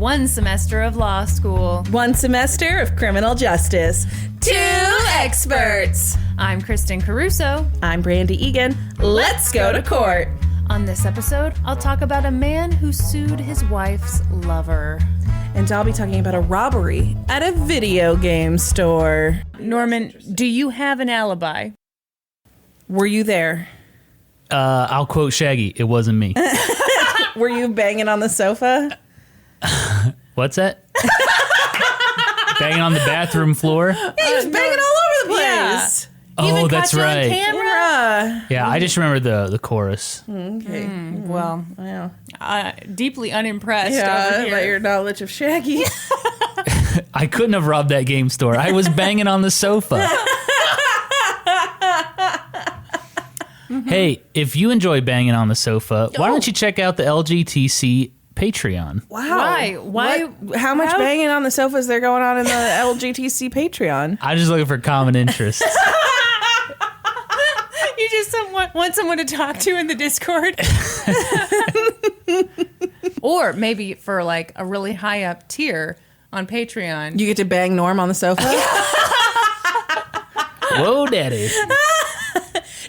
1 semester of law school. 1 semester of criminal justice. 2 experts. I'm Kristen Caruso. I'm Brandi Egan. Let's go to court. On this episode, I'll talk about a man who sued his wife's lover. And I'll be talking about a robbery at a video game store. Norman, do you have an alibi? Were you there? I'll quote Shaggy. It wasn't me. Were you banging on the sofa? What's that? Banging on the bathroom floor? Yeah, he was banging all over the place. Oh, Even that's caught you on right. camera? Yeah, I just remember the chorus. Okay. Well, Wow. deeply unimpressed over Yeah, here. by your knowledge of Shaggy. I couldn't have robbed that game store. I was banging on the sofa. Hey, if you enjoy banging on the sofa, why don't you check out the LGTC Patreon? Wow. Why? How much banging on the sofa is there going on in the LGTC Patreon? I'm just looking for common interests. You just want someone to talk to in the Discord? Or maybe for like a really high up tier on Patreon. You get to bang Norm on the sofa? Whoa, daddy.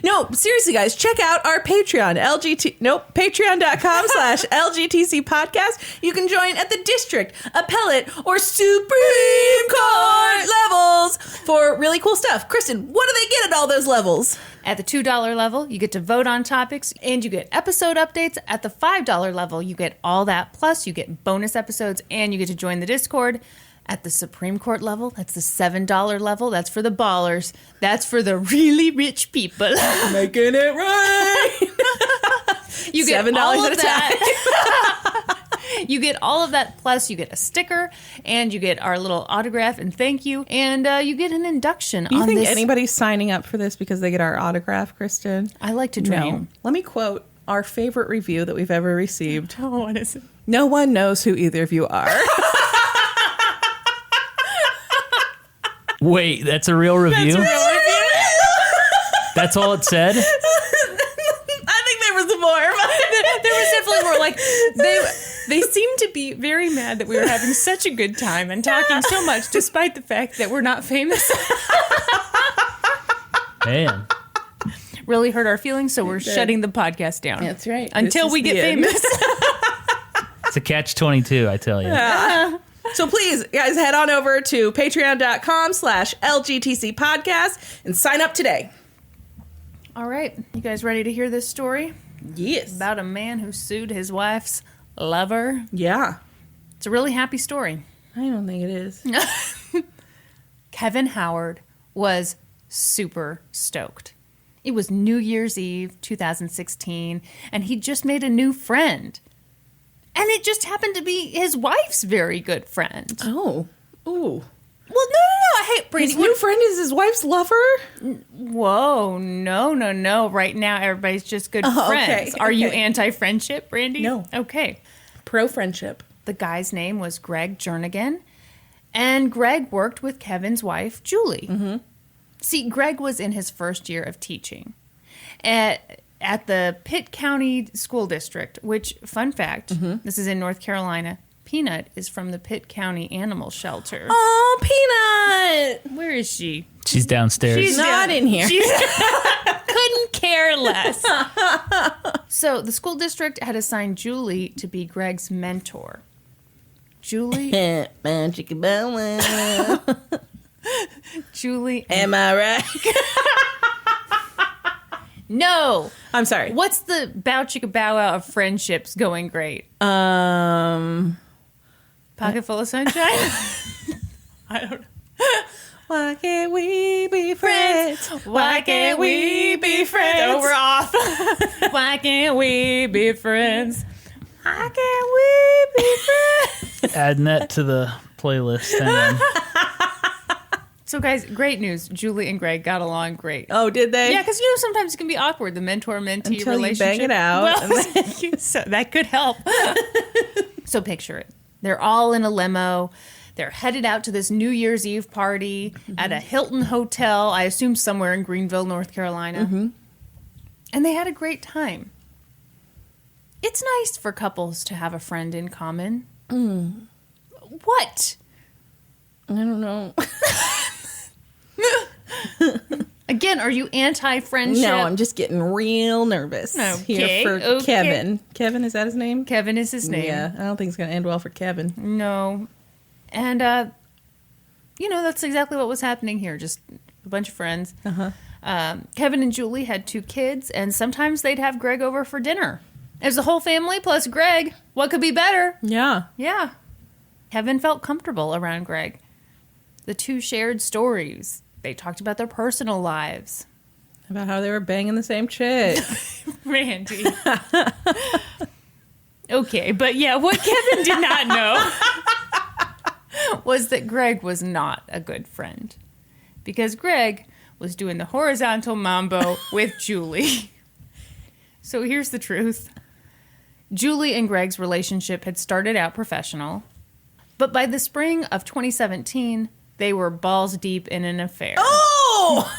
No, seriously, guys, check out our Patreon, patreon.com/LGTC podcast. You can join at the district, appellate, or Supreme Court levels for really cool stuff. Kristen, what do they get at all those levels? At the $2 level, you get to vote on topics and you get episode updates. At the $5 level, you get all that. Plus, you get bonus episodes and you get to join the Discord. At the Supreme Court level, that's the $7 level. That's for the ballers. That's for the really rich people. Making it right. You get $7 all at of a time. You get all of that, plus you get a sticker, and you get our little autograph and thank you, and you get an induction You on think this. anybody's signing up for this because they get our autograph, Kristen? I like to No. dream. Let me quote our favorite review that we've ever received. Oh, what is it? No one knows who either of you are. Wait, that's a real review? That's all it said? I think there was more. There was definitely more. Like they seem to be very mad that we were having such a good time and talking so much, despite the fact that we're not famous. Man. Really hurt our feelings, so we're shutting the podcast down. That's right. Until This we is get the end. famous. It's a catch-22, I tell you. So please, guys, head on over to patreon.com/LGTC podcast and sign up today. All right, you guys ready to hear this story? Yes. About a man who sued his wife's lover. Yeah. It's a really happy story. I don't think it is. Kevin Howard was super stoked. It was New Year's Eve, 2016, and he just made a new friend. And it just happened to be his wife's very good friend. Oh. Ooh. Well, no. Hey, Brandi. His new friend is his wife's lover? Whoa, no. Right now, everybody's just good friends. Okay, Are you okay. anti-friendship, Brandi? No. Okay. Pro-friendship. The guy's name was Greg Jernigan, and Greg worked with Kevin's wife, Julie. Mm-hmm. See, Greg was in his first year of teaching at the Pitt County School District, which, fun fact, this is in North Carolina, Peanut is from the Pitt County Animal Shelter. Oh, Peanut! Where is she? She's downstairs. She's not in here. She couldn't care less. So the school district had assigned Julie to be Greg's mentor. Julie, Julie, Am I right? no. I'm sorry. What's the bow chicka bow wow of friendships going great? Pocket full of sunshine? I don't know. Why can't we be friends? Why can't we be friends? Oh, we're off. Why can't we be friends? Why can't we be friends? Adding that to the playlist. Hang on. So, guys, great news. Julie and Greg got along great. Oh, did they? Yeah, because, sometimes it can be awkward, the mentor-mentee Until you relationship. bang it out. Well, so that could help. So picture it. They're all in a limo. They're headed out to this New Year's Eve party at a Hilton hotel, I assume somewhere in Greenville, North Carolina. Mm-hmm. And they had a great time. It's nice for couples to have a friend in common. What? I don't know. Again, are you anti-friendship? No, I'm just getting real nervous here for Kevin. Kevin, is that his name? Kevin is his name. Yeah, I don't think it's going to end well for Kevin. No. And, that's exactly what was happening here. Just a bunch of friends. Kevin and Julie had 2 kids, and sometimes they'd have Greg over for dinner. It was the whole family plus Greg. What could be better? Yeah. Yeah. Kevin felt comfortable around Greg. The 2 shared stories. They talked about their personal lives. About how they were banging the same chick. Randy. Okay, but yeah, what Kevin did not know was that Greg was not a good friend. Because Greg was doing the horizontal mambo with Julie. So here's the truth. Julie and Greg's relationship had started out professional, but by the spring of 2017, they were balls deep in an affair. Oh!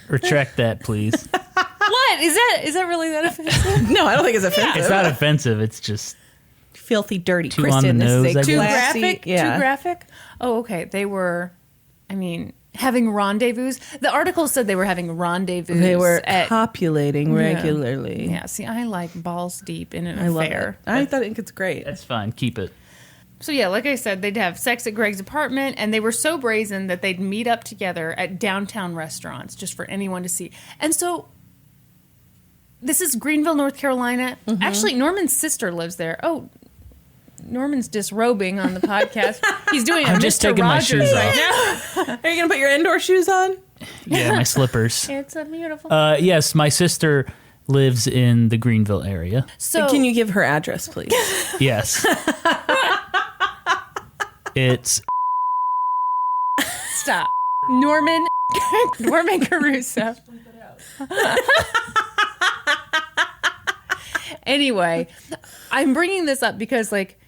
Retract that, please. What? Is that really that offensive? No, I don't think it's offensive. It's not offensive. It's just filthy, dirty. Too Kristen, on the this nose, is a I Too guess. classy- graphic? Yeah. Too graphic? Oh, okay. They were, having rendezvous. The article said they were having rendezvous. They were at, copulating regularly. Yeah, see, I like balls deep in an I love affair. it. I think it's great. that's fine. Keep it. So yeah, like I said, they'd have sex at Greg's apartment, and they were so brazen that they'd meet up together at downtown restaurants just for anyone to see. And so this is Greenville, North Carolina. Mm-hmm. Actually, Norman's sister lives there. Oh, Norman's disrobing on the podcast. He's doing a I'm just Mr. taking my Rogers shoes right now. Are you going to put your indoor shoes on? Yeah, my slippers. It's a beautiful. Yes, my sister lives in the Greenville area. So Can you give her address, please? Yes. It's stop, Norman Caruso. Anyway, I'm bringing this up because, like,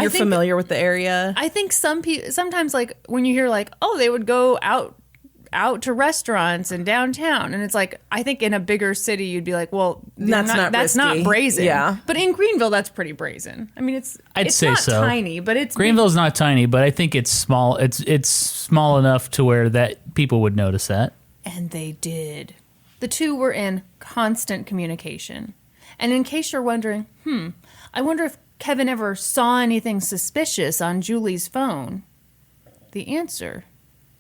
You're familiar with the area? I think sometimes, like, when you hear, like, oh, they would go out to restaurants and downtown, and it's like, I think in a bigger city you'd be like, well, that's not risky. brazen. Yeah. But in Greenville, that's pretty brazen. I mean, I'd it's say not so. tiny, but it's Greenville's not tiny, but I think it's small. It's small enough to where that people would notice that. And they did. The 2 were in constant communication. And in case you're wondering, I wonder if Kevin ever saw anything suspicious on Julie's phone. The answer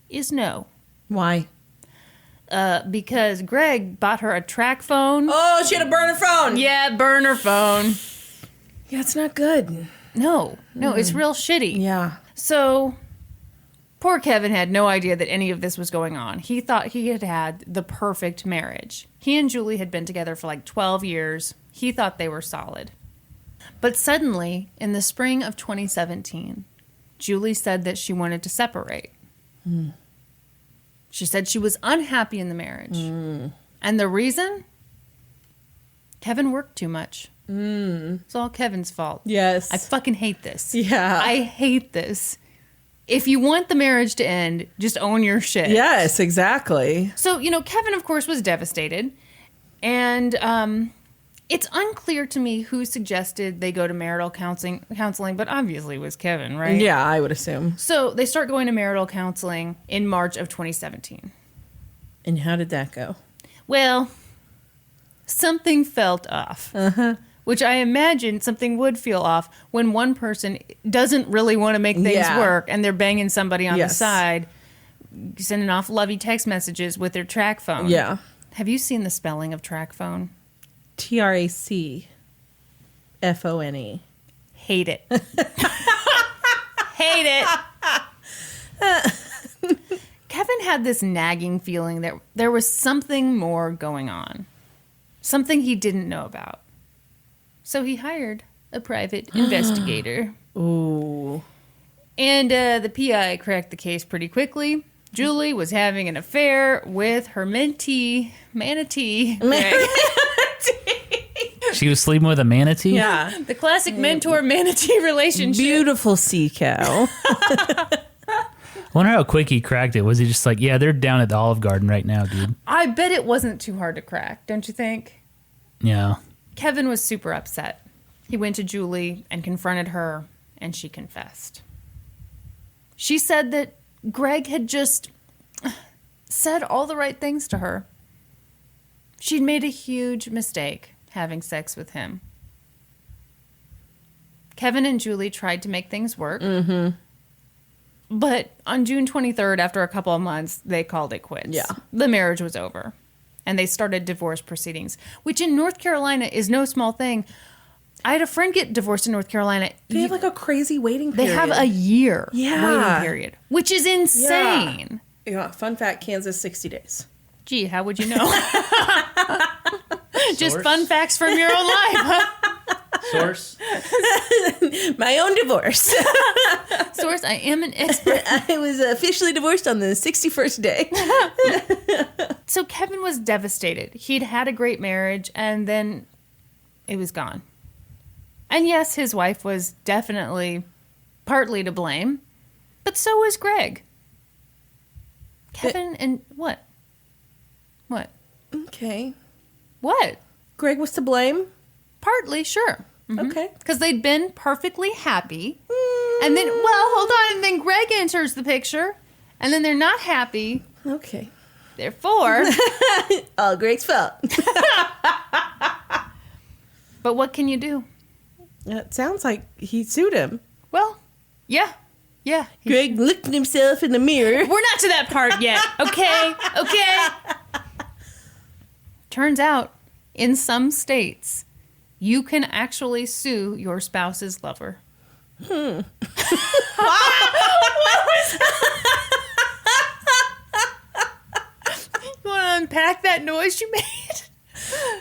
is no. Why? Because Greg bought her a track phone. Oh, she had a burner phone. Yeah, burner phone. Yeah, it's not good. No, it's real shitty. Yeah. So, poor Kevin had no idea that any of this was going on. He thought he had the perfect marriage. He and Julie had been together for like 12 years. He thought they were solid. But suddenly, in the spring of 2017, Julie said that she wanted to separate. She said she was unhappy in the marriage. And the reason? Kevin worked too much. It's all Kevin's fault. Yes. I fucking hate this. Yeah. I hate this. If you want the marriage to end, just own your shit. Yes, exactly. So, Kevin, of course, was devastated. And it's unclear to me who suggested they go to marital counseling, but obviously it was Kevin, right? Yeah, I would assume. So they start going to marital counseling in March of 2017. And how did that go? Well, something felt off. Which I imagine something would feel off when one person doesn't really want to make things work and they're banging somebody on the side, sending off lovey text messages with their track phone. Yeah. Have you seen the spelling of track phone? TRACFONE. Hate it. Hate it. Kevin had this nagging feeling that there was something more going on. Something he didn't know about. So he hired a private investigator. Ooh. And the PI cracked the case pretty quickly. Julie was having an affair with her manatee. Greg. She was sleeping with a manatee? Yeah. The classic mentor-manatee relationship. Beautiful sea cow. I wonder how quick he cracked it. Was he just like, yeah, they're down at the Olive Garden right now, dude? I bet it wasn't too hard to crack, don't you think? Yeah. Kevin was super upset. He went to Julie and confronted her, and she confessed. She said that Greg had just said all the right things to her. She'd made a huge mistake having sex with him. Kevin and Julie tried to make things work. Mm-hmm. But on June 23rd, after a couple of months, they called it quits. Yeah. The marriage was over. And they started divorce proceedings, which in North Carolina is no small thing. I had a friend get divorced in North Carolina. They have like a crazy waiting period. They have a year Yeah. waiting period, which is insane. Yeah. Fun fact, Kansas, 60 days. Gee, how would you know? Just Source? fun facts from your own life, huh? Source? My own divorce. Source, I am an expert. I was officially divorced on the 61st day. So Kevin was devastated. He'd had a great marriage, and then it was gone. And yes, his wife was definitely partly to blame, but so was Greg. Kevin and what? What? Okay. What? Greg was to blame? Partly, sure. Okay. Because they'd been perfectly happy. And then, well, hold on. And then Greg enters the picture. And then they're not happy. Okay. Therefore. All Greg's fault. But what can you do? It sounds like he sued him. Well, yeah. Yeah. Greg looked at himself in the mirror. We're not to that part yet. Okay. Okay. Turns out, in some states, you can actually sue your spouse's lover. You want to unpack that noise you made?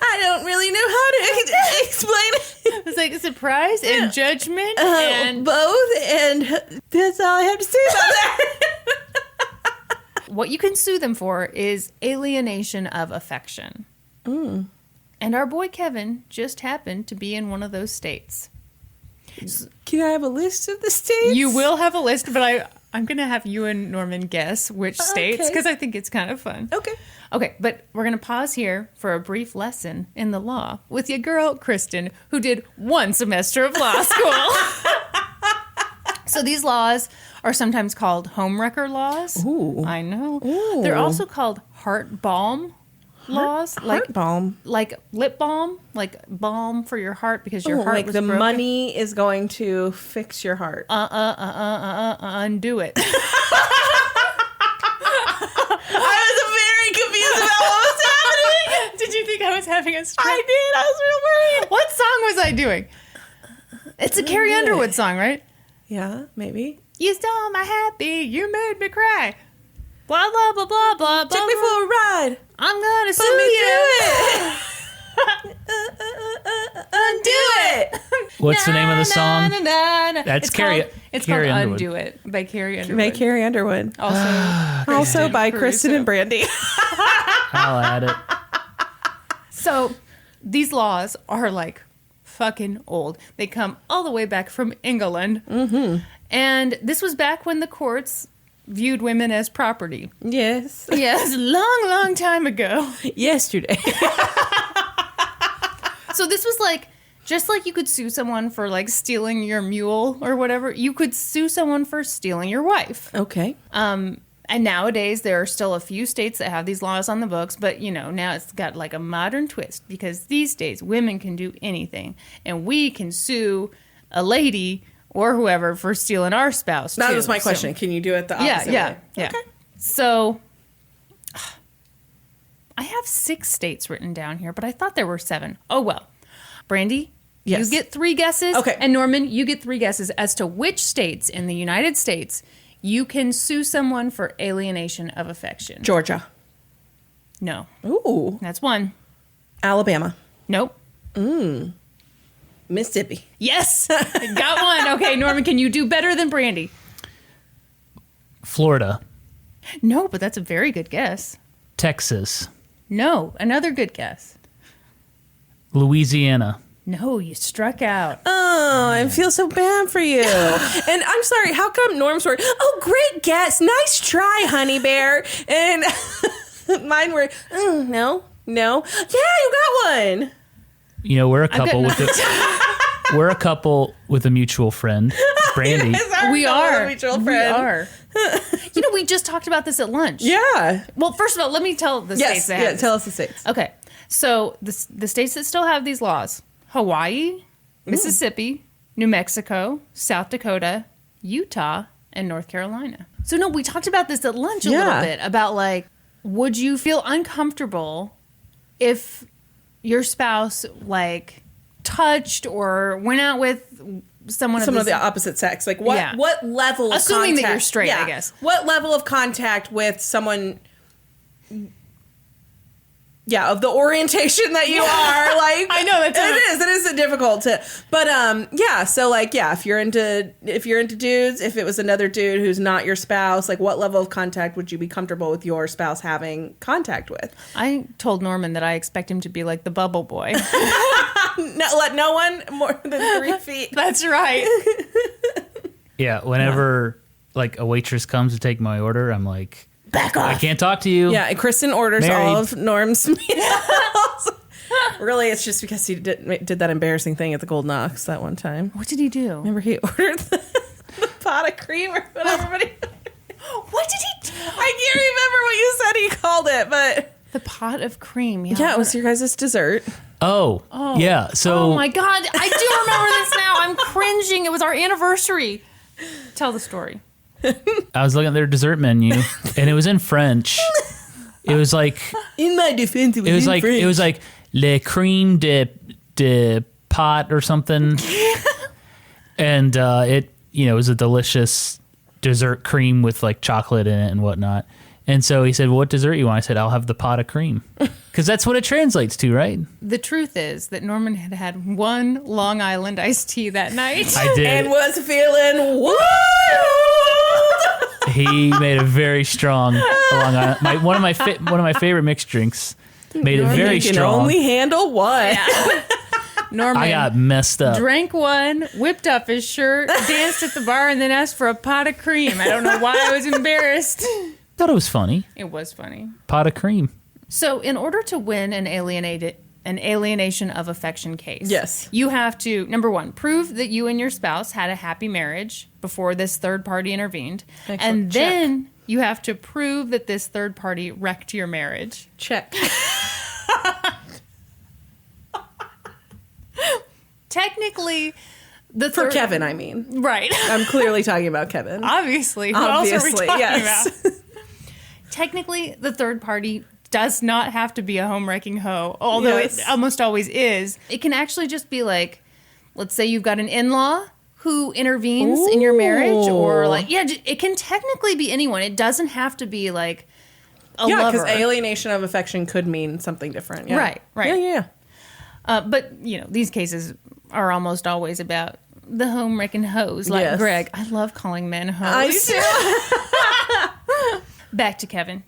I don't really know how to explain it. It's like a surprise and judgment and both, and that's all I have to say about that. what you can sue them for is alienation of affection. And our boy Kevin just happened to be in one of those states. Can I have a list of the states? You will have a list, but I'm going to have you and Norman guess which states because I think it's kind of fun. Okay. Okay, but we're going to pause here for a brief lesson in the law with your girl, Kristen, who did 1 semester of law school. So these laws are sometimes called homewrecker laws. Ooh. I know. Ooh. They're also called heart balm laws. Heart balm. Like lip balm, like balm for your heart because your heart like was the broken. money is going to fix your heart. Undo it. I was very confused about what was happening. Did you think I was having a stroke? I did. I was real worried. What song was I doing? It's a Carrie Underwood song, right? Yeah, maybe. You stole my happy, you made me cry. Blah, blah, blah, blah, blah, blah. Take me for a ride. I'm gonna sue Put me you. through it. Undo it. What's the name of the song? Na, na, na. That's It's Carrie- called, it's Carrie called Underwood. Undo It by Carrie Underwood. By Carrie Underwood. Also by Kristen and Brandi. I'll add it. So these laws are like fucking old. They come all the way back from England. Mm-hmm. And this was back when the courts viewed women as property. Yes. Yes, long, long time ago. Yesterday. So this was like, just like you could sue someone for like stealing your mule or whatever, you could sue someone for stealing your wife. Okay. And nowadays there are still a few states that have these laws on the books, but you know, now it's got like a modern twist because these days women can do anything and we can sue a lady or whoever for stealing our spouse. That too. was my So- question. Can you do it the opposite Yeah. way? Yeah. Okay. So I have 6 states written down here, but I thought there were 7. Oh, well. Brandi, Yes. you get 3 guesses. Okay. And Norman, you get 3 guesses as to which states in the United States you can sue someone for alienation of affection. Georgia. No. Ooh. That's 1. Alabama. Nope. Mississippi. Yes. Got 1. Okay, Norman, can you do better than Brandi? Florida. No, but that's a very good guess. Texas. No, another good guess. Louisiana. No, you struck out. Oh, I feel so bad for you. And I'm sorry, how come Norm's were, oh, great guess. Nice try, honey bear. And mine were, no. Yeah, you got one. You know, we're a couple good. with the We're a couple with a mutual friend, Brandi. We are. Mutual We friend. are. We just talked about this at lunch. Yeah. Well, first of all, let me tell the states that have this. Tell us the states. Okay. So the states that still have these laws: Hawaii, Mississippi, New Mexico, South Dakota, Utah, and North Carolina. So no, we talked about this at lunch a little bit about like, would you feel uncomfortable if your spouse like touched or went out with someone of the opposite sex? Like what level of assuming contact? that you're straight, I guess. What level of contact with someone of the orientation that you are, like I know that's it is difficult to, but so like if you're into dudes, if it was another dude who's not your spouse, like what level of contact would you be comfortable with your spouse having contact with? I told Norman that I expect him to be like the bubble boy. Let no one more than 3 feet. That's right. Yeah, whenever like a waitress comes to take my order, I'm like, back off. I can't talk to you. Yeah, and Kristen orders Married. all of Norm's meals. Really, it's just because he did that embarrassing thing at the Golden Ox that one time. What did he do? Remember he ordered the pot of cream or what everybody... What did he do? I can't remember what you said he called it, but... The pot of cream. Yeah, it was your guys' dessert. Oh, yeah. So oh my God, I do remember this now. I'm cringing. It was our anniversary. Tell the story. I was looking at their dessert menu, and it was in French. It was like In my defense, it was like French. it was like le crème de pot or something, and it was a delicious dessert cream with like chocolate in it and whatnot. And so he said, well, "What dessert you want?" I said, "I'll have the pot of cream," because that's what it translates to, right? The truth is that Norman had had one Long Island iced tea that night. I did. And was feeling wild. He made a very strong Long Island. One of my favorite mixed drinks. Made it very You can strong. only handle one. Norman I got messed up. drank one, whipped up his shirt, danced at the bar, and then asked for a pot of cream. I don't know why I was embarrassed. Thought it was funny. It was funny. Pot of cream. So in order to win an alienation of affection case, Yes. you have to, number one, prove that you and your spouse had a happy marriage before this third party intervened. Excellent. And then you have to prove that this third party wrecked your marriage. Check. Technically, For Kevin, I mean. Right. I'm clearly talking about Kevin. Obviously. Who else are we talking yes. about? Technically, the third party does not have to be a home wrecking hoe, although Yes. it almost always is. It can actually just be like, let's say you've got an in-law who intervenes in your marriage, or like, it can technically be anyone. It doesn't have to be like a lover. because alienation of affection could mean something different. Yeah. Right. Yeah. But, these cases are almost always about the home wrecking hoes. Like Yes. Greg, I love calling men hoes. I do. Back to Kevin.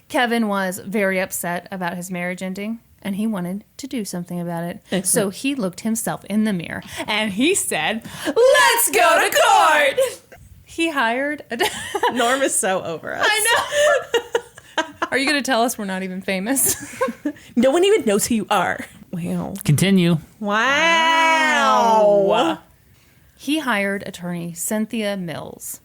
Kevin was very upset about his marriage ending, and he wanted to do something about it. Excellent. So he looked himself in the mirror, and he said, Let's go to court. he hired a... Norm is so over us. I know. Are you going to tell us we're not even famous? No one even knows who you are. Wow. Continue. Wow. He hired attorney Cynthia Mills.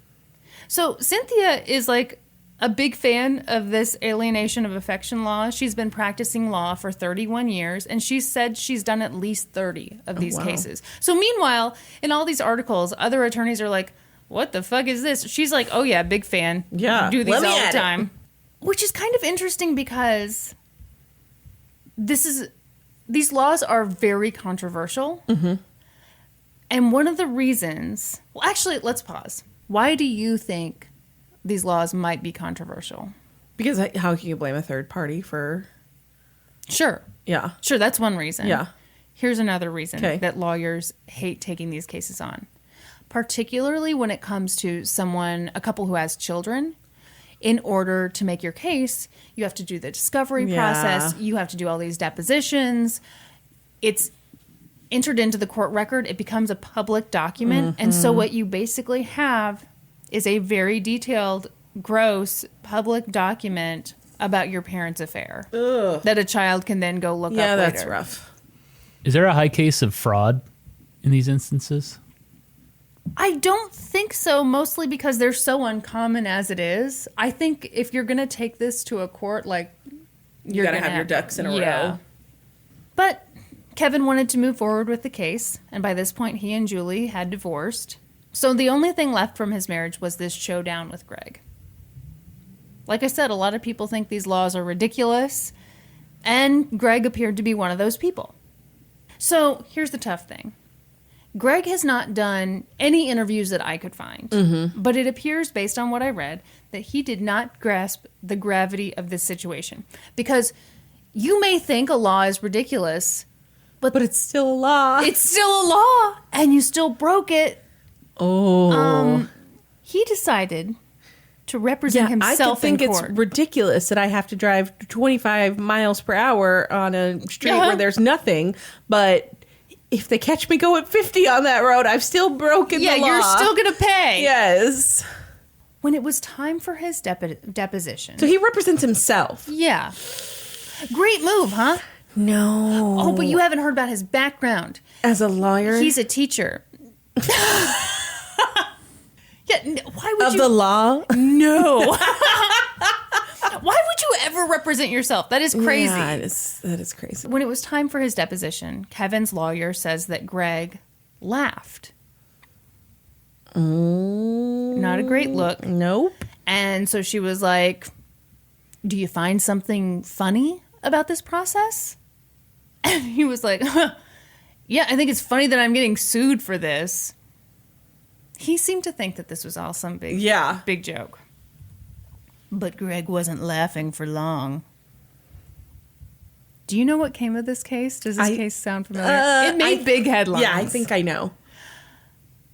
So Cynthia is like a big fan of this alienation of affection law. She's been practicing law for 31 years, and she said she's done at least 30 of these cases. So meanwhile, in all these articles, other attorneys are like, what the fuck is this? She's like, oh yeah, big fan. Yeah, Do these let me all at the it. time. Which is kind of interesting because these laws are very controversial. Mm-hmm. And one of the reasons, well, actually, let's pause. Why do you think these laws might be controversial? Because how can you blame a third party for... Sure. Yeah. Sure, that's one reason. Yeah. Here's another reason Okay. that lawyers hate taking these cases on. Particularly when it comes to a couple who has children. In order to make your case, you have to do the discovery process. You have to do all these depositions. It's entered into the court record. It becomes a public document. And so what you basically have is a very detailed, gross public document about your parents' affair that a child can then go look up later. Yeah, that's rough. Is there a high case of fraud in these instances? I don't think so, mostly because they're so uncommon as it is. I think if you're going to take this to a court, like, You got to have your ducks in a row. But Kevin wanted to move forward with the case, and by this point, he and Julie had divorced. So the only thing left from his marriage was this showdown with Greg. Like I said, a lot of people think these laws are ridiculous, and Greg appeared to be one of those people. So here's the tough thing. Greg has not done any interviews that I could find, but it appears, based on what I read, that he did not grasp the gravity of this situation. Because you may think a law is ridiculous, but it's still a law. It's still a law, and you still broke it. Oh. He decided to represent I himself think in it's court. ridiculous that I have to drive 25 miles per hour on a street where there's nothing, but if they catch me going 50 on that road, I've still broken the law. Yeah, you're still going to pay. Yes. When it was time for his deposition. So he represents himself. Yeah. Great move, huh? No. Oh, but you haven't heard about his background. As a lawyer? He's a teacher. Yeah, why would of you... the law? No. Why would you ever represent yourself? That is crazy. Yeah, that is crazy. When it was time for his deposition, Kevin's lawyer says that Greg laughed. Not a great look. Nope. And so she was like, do you find something funny about this process? And he was like, yeah, I think it's funny that I'm getting sued for this. He seemed to think that this was all some big joke. But Greg wasn't laughing for long. Do you know what came of this case? Does this case sound familiar? It made big headlines. Yeah, I think I know.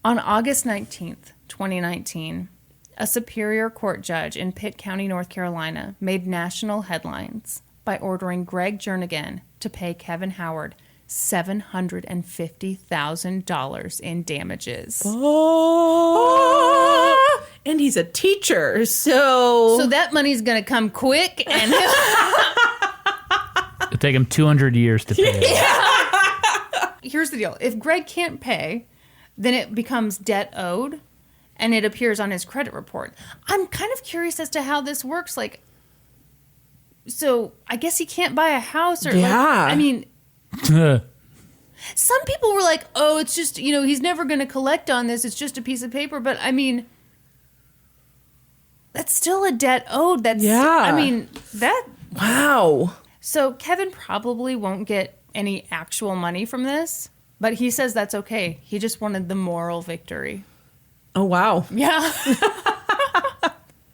On August 19th, 2019, a Superior Court judge in Pitt County, North Carolina, made national headlines by ordering Greg Jernigan to pay Kevin Howard $750,000 in damages. Oh. And he's a teacher, so that money's going to come quick, and It'll take him 200 years to pay. Here's the deal. If Greg can't pay, then it becomes debt owed, and it appears on his credit report. I'm kind of curious as to how this works. Like, so I guess he can't buy a house, or I mean, some people were like, "Oh, it's just he's never going to collect on this. It's just a piece of paper." But I mean, that's still a debt owed. That's I mean that. Wow. So Kevin probably won't get any actual money from this, but he says that's okay. He just wanted the moral victory. Oh, wow. Yeah.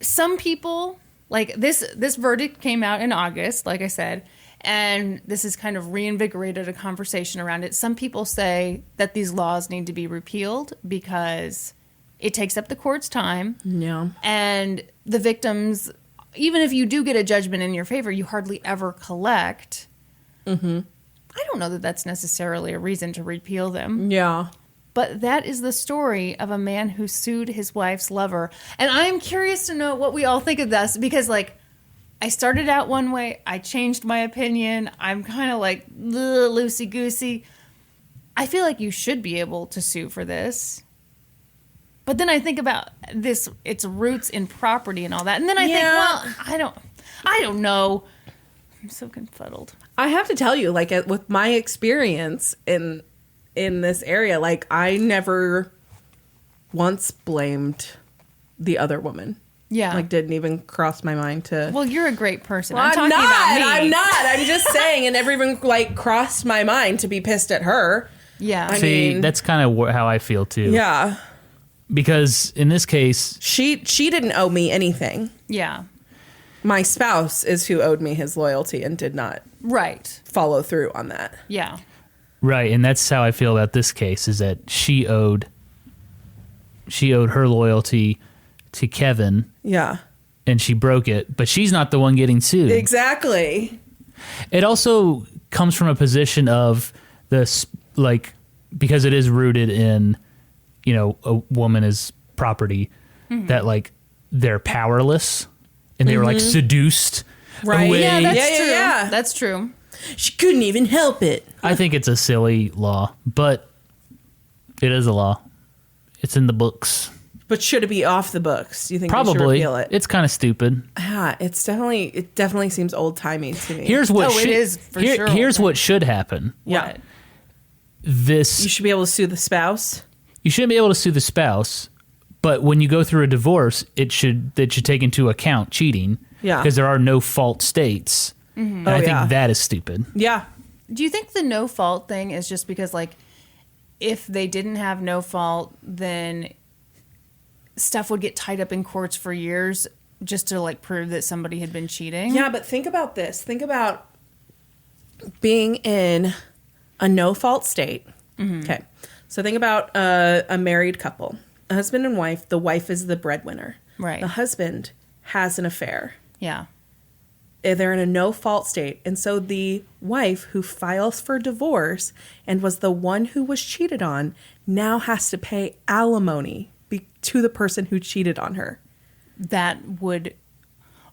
Some people, like this verdict came out in August, like I said, and this has kind of reinvigorated a conversation around it. Some people say that these laws need to be repealed because it takes up the court's time. Yeah. And the victims, even if you do get a judgment in your favor, you hardly ever collect. Mm-hmm. I don't know that that's necessarily a reason to repeal them. Yeah. But that is the story of a man who sued his wife's lover. And I am curious to know what we all think of this, because, like, I started out one way, I changed my opinion, I'm kind of like loosey-goosey. I feel like you should be able to sue for this. But then I think about this, its roots in property and all that. And then I think, well, I don't know. I'm so confuddled. I have to tell you, like, with my experience in this area, like, I never once blamed the other woman. Yeah. Like, didn't even cross my mind to... Well, you're a great person. Well, I'm talking about me. I'm not. I'm just saying, it never even, like, crossed my mind to be pissed at her. Yeah. I See, mean, that's kind of how I feel, too. Yeah. Because in this case... She didn't owe me anything. Yeah. My spouse is who owed me his loyalty and did not follow through on that. Yeah. Right, and that's how I feel about this case, is that she owed her loyalty to Kevin. Yeah. And she broke it, but she's not the one getting sued. Exactly. It also comes from a position of this, like, because it is rooted in, a woman is property, that, like, they're powerless and they were, like, seduced away. Yeah, that's true. Yeah. That's true. She couldn't even help it. I think it's a silly law, but It is a law. It's in the books. But should it be off the books? Do you think they should Probably. repeal it? It's kind of stupid. Yeah, it definitely seems old timey to me. Here's what it is for sure. Here's what should happen. yeah, What? you should be able to sue the spouse. You shouldn't be able to sue the spouse, but when you go through a divorce, that should take into account cheating. Yeah. Because there are no fault states. And I think that is stupid. Yeah, Do you think the no fault thing is just because, like, if they didn't have no fault, then stuff would get tied up in courts for years just to, like, prove that somebody had been cheating? yeah, but think about this. Think about being in a no fault state. Okay, so think about a married couple, a husband and wife. The wife is the breadwinner. Right. The husband has an affair. Yeah. They're in a no-fault state. And so the wife who files for divorce and was the one who was cheated on now has to pay alimony to the person who cheated on her. That would...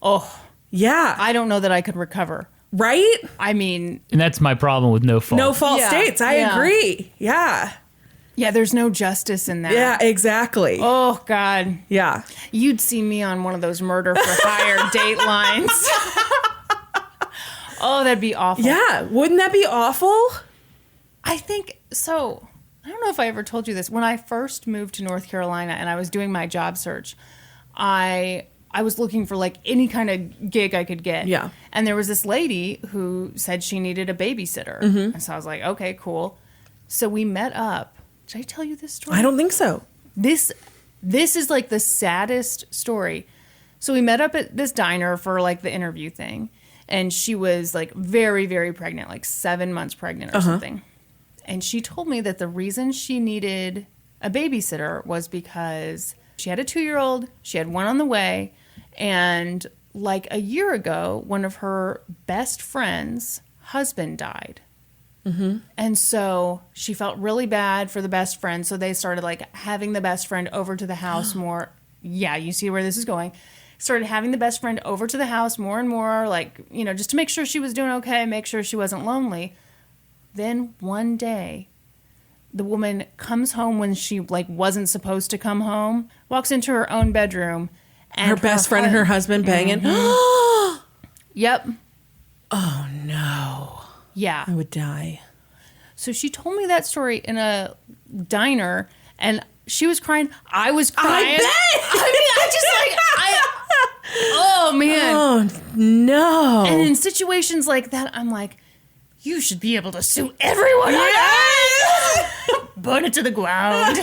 Oh, Yeah. I don't know that I could recover. Right? I mean, And that's my problem with no fault. No-fault Yeah. states. I Yeah. agree. Yeah. yeah, there's no justice in that. Yeah, exactly. Oh, God. Yeah. You'd see me on one of those murder for hire datelines. Oh, that'd be awful. Yeah. Wouldn't that be awful? I think so. I don't know if I ever told you this. When I first moved to North Carolina and I was doing my job search, I was looking for like any kind of gig I could get. Yeah. And there was this lady who said she needed a babysitter. And so I was like, okay, cool. So we met up. Did I tell you this story? I don't think so. This is like the saddest story. So we met up at this diner for like the interview thing. And she was like very, very pregnant, like 7 months pregnant or something. And she told me that the reason she needed a babysitter was because she had a 2-year-old, she had one on the way, and like a year ago, one of her best friend's husband died. And so she felt really bad for the best friend. So they started like having the best friend over to the house more. Yeah, you see where this is going. Started having the best friend over to the house more and more, like, you know, just to make sure she was doing okay, make sure she wasn't lonely. Then one day, the woman comes home when she like wasn't supposed to come home, walks into her own bedroom, and Her best friend and her husband banging. Yep. Oh, no. Yeah. I would die. So she told me that story in a diner, and she was crying. I was crying. I bet. I mean, I just like, oh man. Oh, no. And in situations like that, I'm like, you should be able to sue everyone. Burn it to the ground.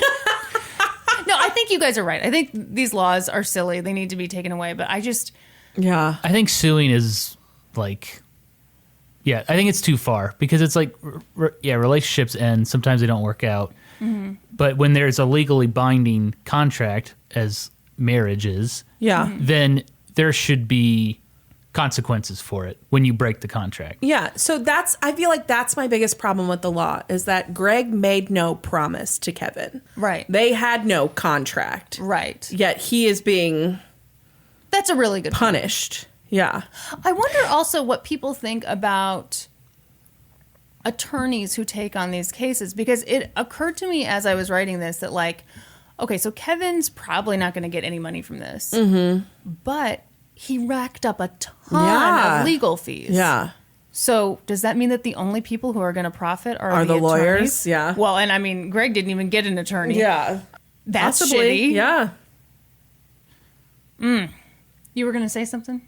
No, I think you guys are right. I think these laws are silly. They need to be taken away. But I just... Yeah. I think suing is like, yeah, I think it's too far because it's like, relationships end. Sometimes they don't work out. But when there's a legally binding contract, as marriage is, Yeah. then there should be consequences for it when you break the contract. Yeah. So I feel like that's my biggest problem with the law is that Greg made no promise to Kevin. Right. They had no contract. Right. Yet he is being That's a really good point. punished. Yeah. I wonder also what people think about attorneys who take on these cases, because it occurred to me as I was writing this that, like, okay, so Kevin's probably not going to get any money from this, but he racked up a ton of legal fees. Yeah. So does that mean that the only people who are going to profit are the lawyers? attorneys? Yeah. Well, and I mean, Greg didn't even get an attorney. Yeah. That's Possibly. shitty. Yeah. You were going to say something?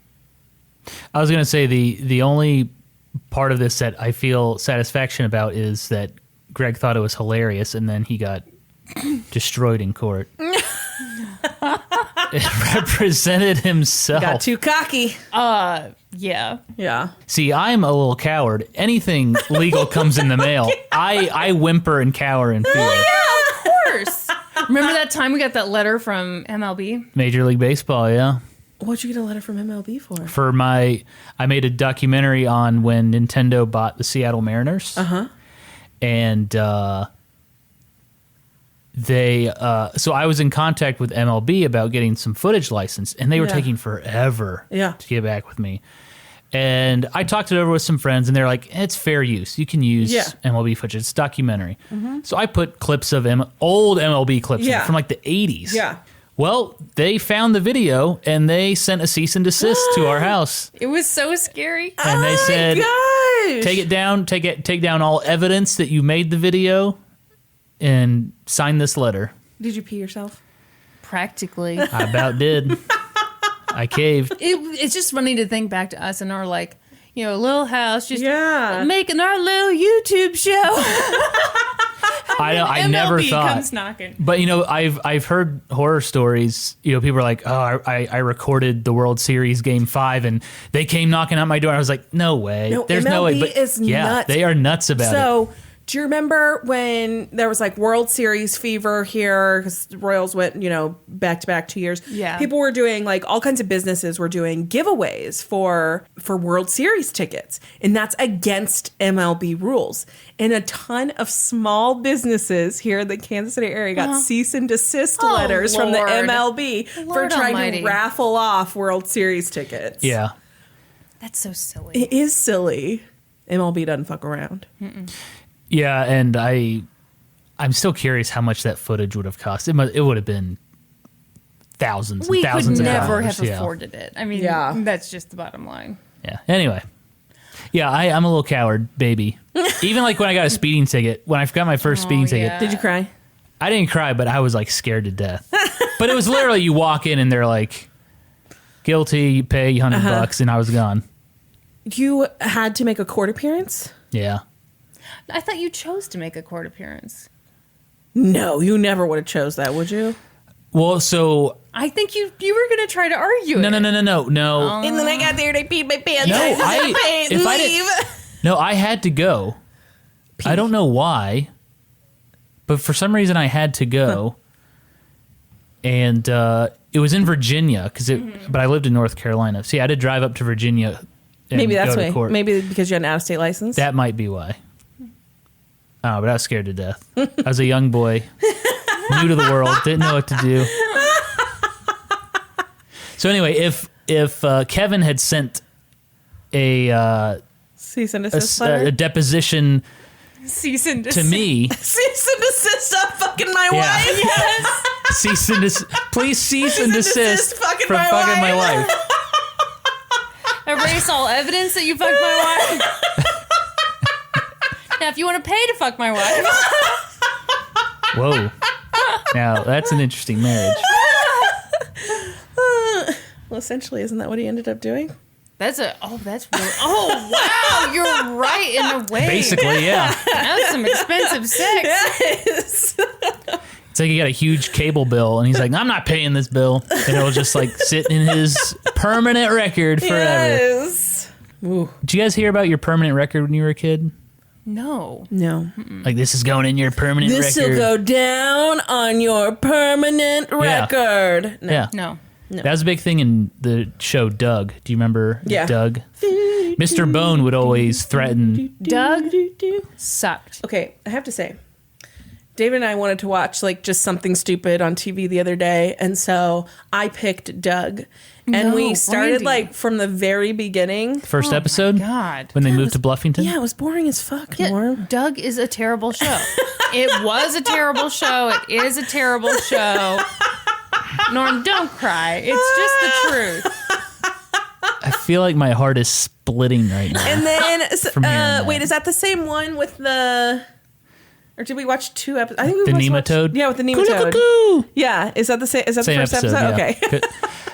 I was going to say the only part of this that I feel satisfaction about is that Greg thought it was hilarious and then he got destroyed in court. It represented himself. Got too cocky. Yeah. Yeah. See, I'm a little coward. Anything legal comes in the mail. I whimper and cower in fear. Of course. Remember that time we got that letter from MLB? Major League Baseball, yeah. What'd you get a letter from MLB for? I made a documentary on when Nintendo bought the Seattle Mariners. And so I was in contact with MLB about getting some footage licensed, and they were taking forever Yeah. to get back with me. And I talked it over with some friends, and they're like, it's fair use. You can use Yeah. MLB footage. It's documentary. So I put clips of old MLB clips Yeah. from like the 80s. Yeah. Well, they found the video, and they sent a cease and desist to our house. It was so scary. And they said, Gosh. take it down, take down all evidence that you made the video, and sign this letter. Did you pee yourself? Practically. I about did. I caved. It's just funny to think back to us and our little house, just Yeah. making our little YouTube show. I never MLB thought. comes knocking. But I've heard horror stories. People are like, "Oh, I recorded the World Series Game 5, and they came knocking on my door." I was like, "No way! No, There's no way!" MLB But is yeah, nuts. they are nuts about it. So, do you remember when there was like World Series fever here? Because the Royals went, back to back 2 years. Yeah. People were doing like all kinds of businesses were doing giveaways for World Series tickets, and that's against MLB rules. And a ton of small businesses here in the Kansas City area got cease and desist Oh, letters from the Lord. MLB for Lord trying almighty. to raffle off World Series tickets. Yeah, That's so silly. It is silly. MLB doesn't fuck around. yeah, and I'm still curious how much that footage would have cost. It would have been thousands and We could thousands of never dollars. have Yeah. afforded it. I mean, Yeah. that's just the bottom line. Yeah. Anyway. Yeah, I'm a little coward, baby. Even like when I got a speeding ticket, when I got my first speeding ticket, yeah. Did you cry? I didn't cry, but I was like scared to death. But it was literally you walk in and they're like, guilty, you pay $100, and I was gone. You had to make a court appearance? Yeah. I thought you chose to make a court appearance. No, you never would have chose that, would you? Well, so I think you were going to try to argue no. it. And then I got there and I peed my pants. No, If I didn't- No, I had to go. I don't know why, but for some reason I had to go, and it was in Virginia but I lived in North Carolina. See, I had to drive up to Virginia. And Maybe that's go to why. court. Maybe because you had an out-of-state license. That might be why. Oh, but I was scared to death. I was a young boy, new to the world, didn't know what to do. So anyway, if Kevin had sent a Cease and desist letter. a deposition Cease and to desist. me, Cease and desist on fucking my Yeah. wife. Yes. cease and please cease and desist fucking from my fucking my wife. wife. Erase all evidence that you fucked my wife. Now, if you want to pay to fuck my wife, Whoa. Now that's an interesting marriage. Well, essentially, isn't that what he ended up doing? that's really, wow, you're right in a way. Basically, yeah. That's some expensive sex. Yes. It's like he got a huge cable bill, and he's like, "I'm not paying this bill," and it'll just like sit in his permanent record forever. Yes. Ooh. Did you guys hear about your permanent record when you were a kid? No. No. Like, this is going in your permanent This will record. go down on your permanent record. No. Yeah. No. That was a big thing in the show Doug. Do you remember Yeah. Doug? Mr. Bone would always threaten. Doug sucked. Okay, I have to say, David and I wanted to watch like just something stupid on TV the other day, and so I picked Doug, and No, we started Brandi. like from the very beginning. First Oh my episode God. when they moved to Bluffington. Yeah, it was boring as fuck. Yeah, Norm. Doug is a terrible show. It was a terrible show. It is a terrible show. Norm, don't cry. It's just the truth. I feel like my heart is splitting right now. And then, From hearing that. wait, is that the same one with the? Or did we watch 2 episodes? I think we The watched nematode? Yeah, with the nematode. Cuckoo! Yeah, is that the same? Is that Same the first episode. episode? Yeah. Okay. Good.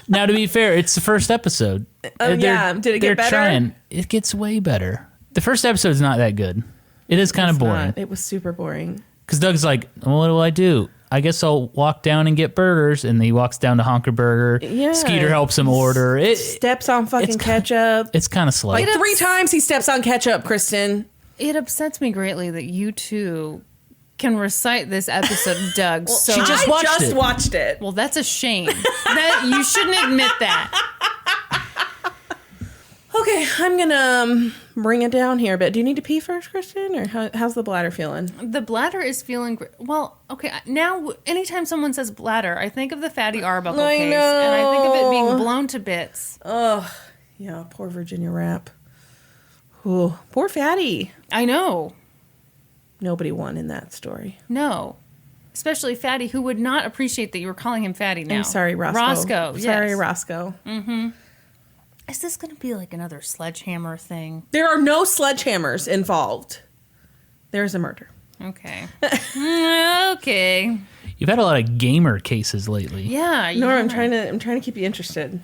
Now, to be fair, it's the first episode. Oh, yeah. Did it get they're better? Trying. It gets way better. The first episode's not that good. It is kind of boring. It was super boring. Because Doug's like, well, what do I do? I guess I'll walk down and get burgers. And he walks down to Honker Burger. Yeah. Skeeter helps him order. Steps on fucking it's ketchup. It's kind of slow. Like 3 times he steps on ketchup, Kristen. It upsets me greatly that you two can recite this episode of Doug. So she just watched it. watched it. well, that's a shame. That you shouldn't admit that. Okay, I'm gonna bring it down here a bit. Do you need to pee first, Kristen, or how's the bladder feeling? The bladder is feeling well. Okay, now anytime someone says bladder, I think of the Fatty Arbuckle I case, know. and I think of it being blown to bits. Ugh, Yeah, poor Virginia Rapp. Ooh, poor Fatty. I know. Nobody won in that story. No. Especially Fatty, who would not appreciate that you were calling him Fatty now. I'm sorry, Roscoe. Roscoe, yes. Sorry, Roscoe. Is this going to be like another sledgehammer thing? There are no sledgehammers involved. There's a murder. Okay. Okay. You've had a lot of gamer cases lately. Yeah. Nora, I'm trying to keep you interested.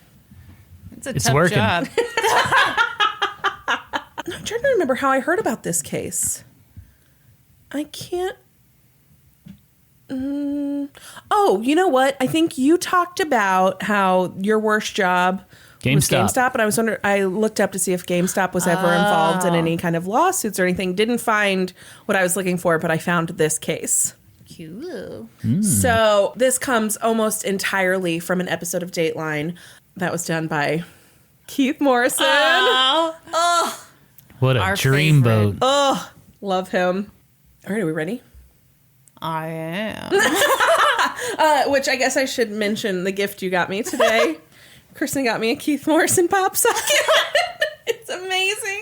It's tough working. job. I'm trying to remember how I heard about this case. I can't. Oh, you know what? I think you talked about how your worst job was GameStop, and I was wondering. I looked up to see if GameStop was ever involved in any kind of lawsuits or anything. Didn't find what I was looking for, but I found this case. Cool. So this comes almost entirely from an episode of Dateline that was done by Keith Morrison. Oh. What a Our dreamboat. Oh, love him. All right, are we ready? I am. Which I guess I should mention the gift you got me today. Kristen got me a Keith Morrison pop socket. It's amazing.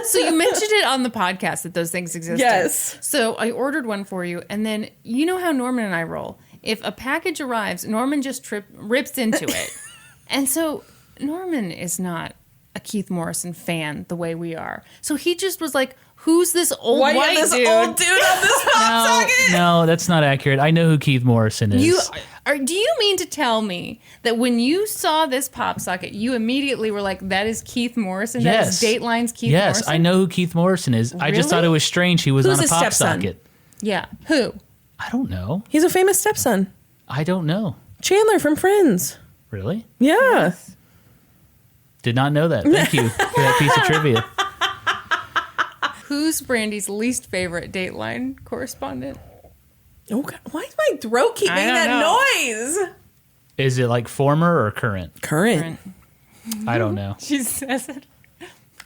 So you mentioned it on the podcast that those things existed. Yes. So I ordered one for you, and then you know how Norman and I roll. If a package arrives, Norman just rips into it. And so Norman is not a Keith Morrison fan the way we are. So he just was like, who's this old white dude? Old dude on this pop socket? No, that's not accurate. I know who Keith Morrison is. Do you mean to tell me that when you saw this pop socket, you immediately were like, that is Keith Morrison? Yes. That is Dateline's Keith Morrison? Yes, I know who Keith Morrison is. I just Really? thought it was strange he was Who's on a his pop stepson? socket. Yeah. Who? I don't know. He's a famous stepson. I don't know. Chandler from Friends. Really? Yeah. Did not know that. Thank you for that piece of trivia. Who's Brandy's least favorite Dateline correspondent? Oh, God. Why is my throat keep I making don't that noise? Is it like former or current? Current. I don't know. She says it.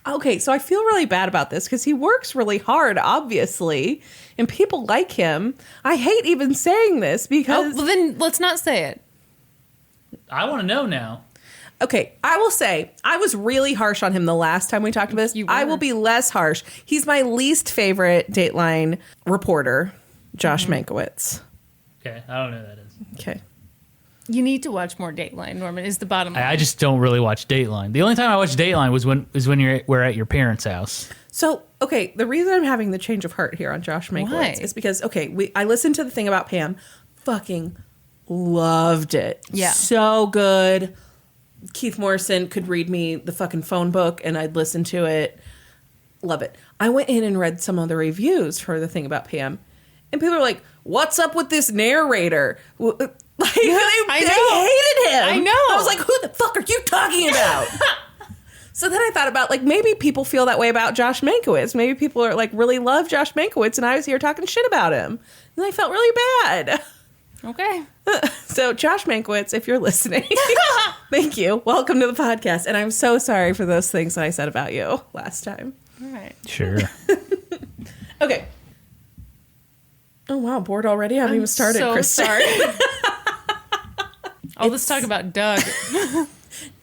Okay, so I feel really bad about this because he works really hard, obviously, and people like him. I hate even saying this because... Oh, well then let's not say it. I want to know now. Okay, I will say, I was really harsh on him the last time we talked about this. You were. I will be less harsh. He's my least favorite Dateline reporter, Josh Mankiewicz. Okay, I don't know who that is. Okay. You need to watch more Dateline, Norman, is the bottom line. I just don't really watch Dateline. The only time I watch Dateline was when we're at your parents' house. So, okay, the reason I'm having the change of heart here on Josh Mankiewicz Why? is because, I listened to the thing about Pam, fucking loved it. Yeah. So good. Keith Morrison could read me the fucking phone book and I'd listen to it. Love it. I went in and read some of the reviews for the thing about Pam, and people are like, what's up with this narrator? Like, they hated him. I know. I was like, who the fuck are you talking about? So then I thought about, like, maybe people feel that way about Josh Mankiewicz. Maybe people are like, really love Josh Mankiewicz, and I was here talking shit about him. And I felt really bad. Okay. So, Josh Mankiewicz, if you're listening, thank you. Welcome to the podcast. And I'm so sorry for those things that I said about you last time. All right. Sure. Okay. Oh, wow. Bored already? I haven't even started, so Kristen. sorry. Let's talk about Doug.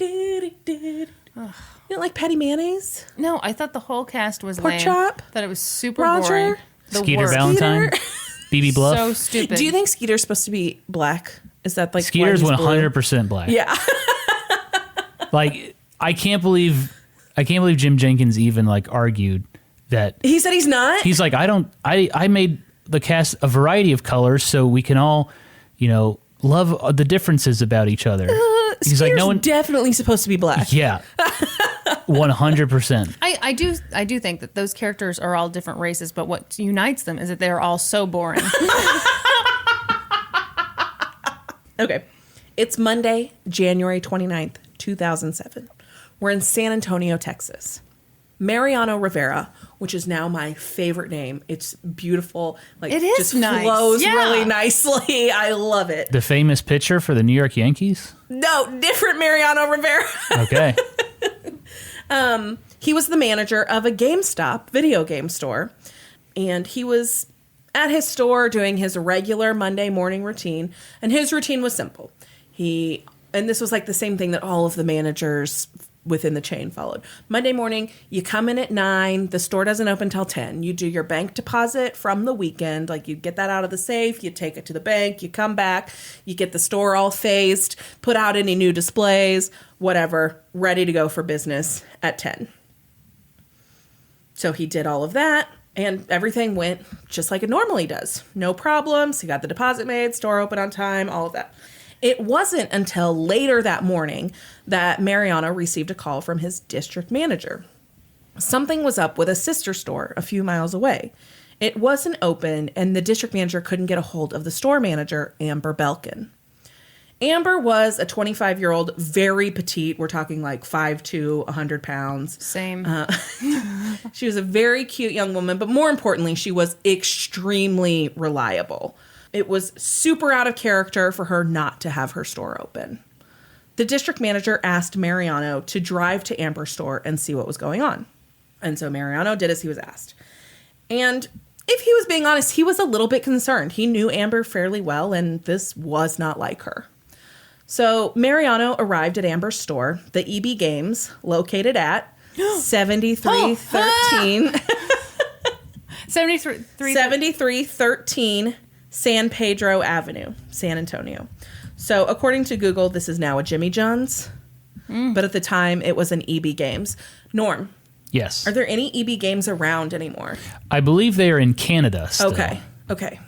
You don't like patty mayonnaise? No, I thought the whole cast was Pork lame. chop? Thought it was super Roger? boring. The Skeeter worst. Valentine? BB Bluff? So stupid. Do you think Skeeter's supposed to be black? Is that like Skeeter's why he's blue? 100% black. Yeah. Like, I can't believe Jim Jenkins even like argued that He said he's not? he's like, I made the cast a variety of colors so we can all, love the differences about each other. He's Skeeter's like, no one. definitely supposed to be black. Yeah. 100%. I do think that those characters are all different races, but what unites them is that they're all so boring. Okay. It's Monday, January 29th, 2007. We're in San Antonio, Texas. Mariano Rivera, which is now my favorite name. It's beautiful. Like, It is just nice. flows Yeah. really nicely. I love it. The famous pitcher for the New York Yankees? No, different Mariano Rivera. Okay. He was the manager of a GameStop video game store, and he was at his store doing his regular Monday morning routine, and his routine was simple. And this was like the same thing that all of the managers within the chain followed. Monday morning, you come in at 9. The store doesn't open till 10. You do your bank deposit from the weekend. Like, you get that out of the safe. You take it to the bank. You come back. You get the store all phased, put out any new displays, whatever, ready to go for business at 10. So he did all of that, and everything went just like it normally does. No problems. He got the deposit made, store open on time, all of that. It wasn't until later that morning that Mariano received a call from his district manager. Something was up with a sister store a few miles away. It wasn't open, and the district manager couldn't get a hold of the store manager, Amber Belken. Amber was a 25-year-old, very petite. We're talking like 5'2", 100 pounds. Same. She was a very cute young woman, but more importantly, she was extremely reliable. It was super out of character for her not to have her store open. The district manager asked Mariano to drive to Amber's store and see what was going on. And so Mariano did as he was asked. And if he was being honest, he was a little bit concerned. He knew Amber fairly well, and this was not like her. So Mariano arrived at Amber's store, the EB Games, located at 7313 7313 San Pedro Avenue, San Antonio. So according to Google, this is now a Jimmy John's, but at the time it was an EB Games. Norm. Yes. Are there any EB Games around anymore? I believe they are in Canada still. Okay.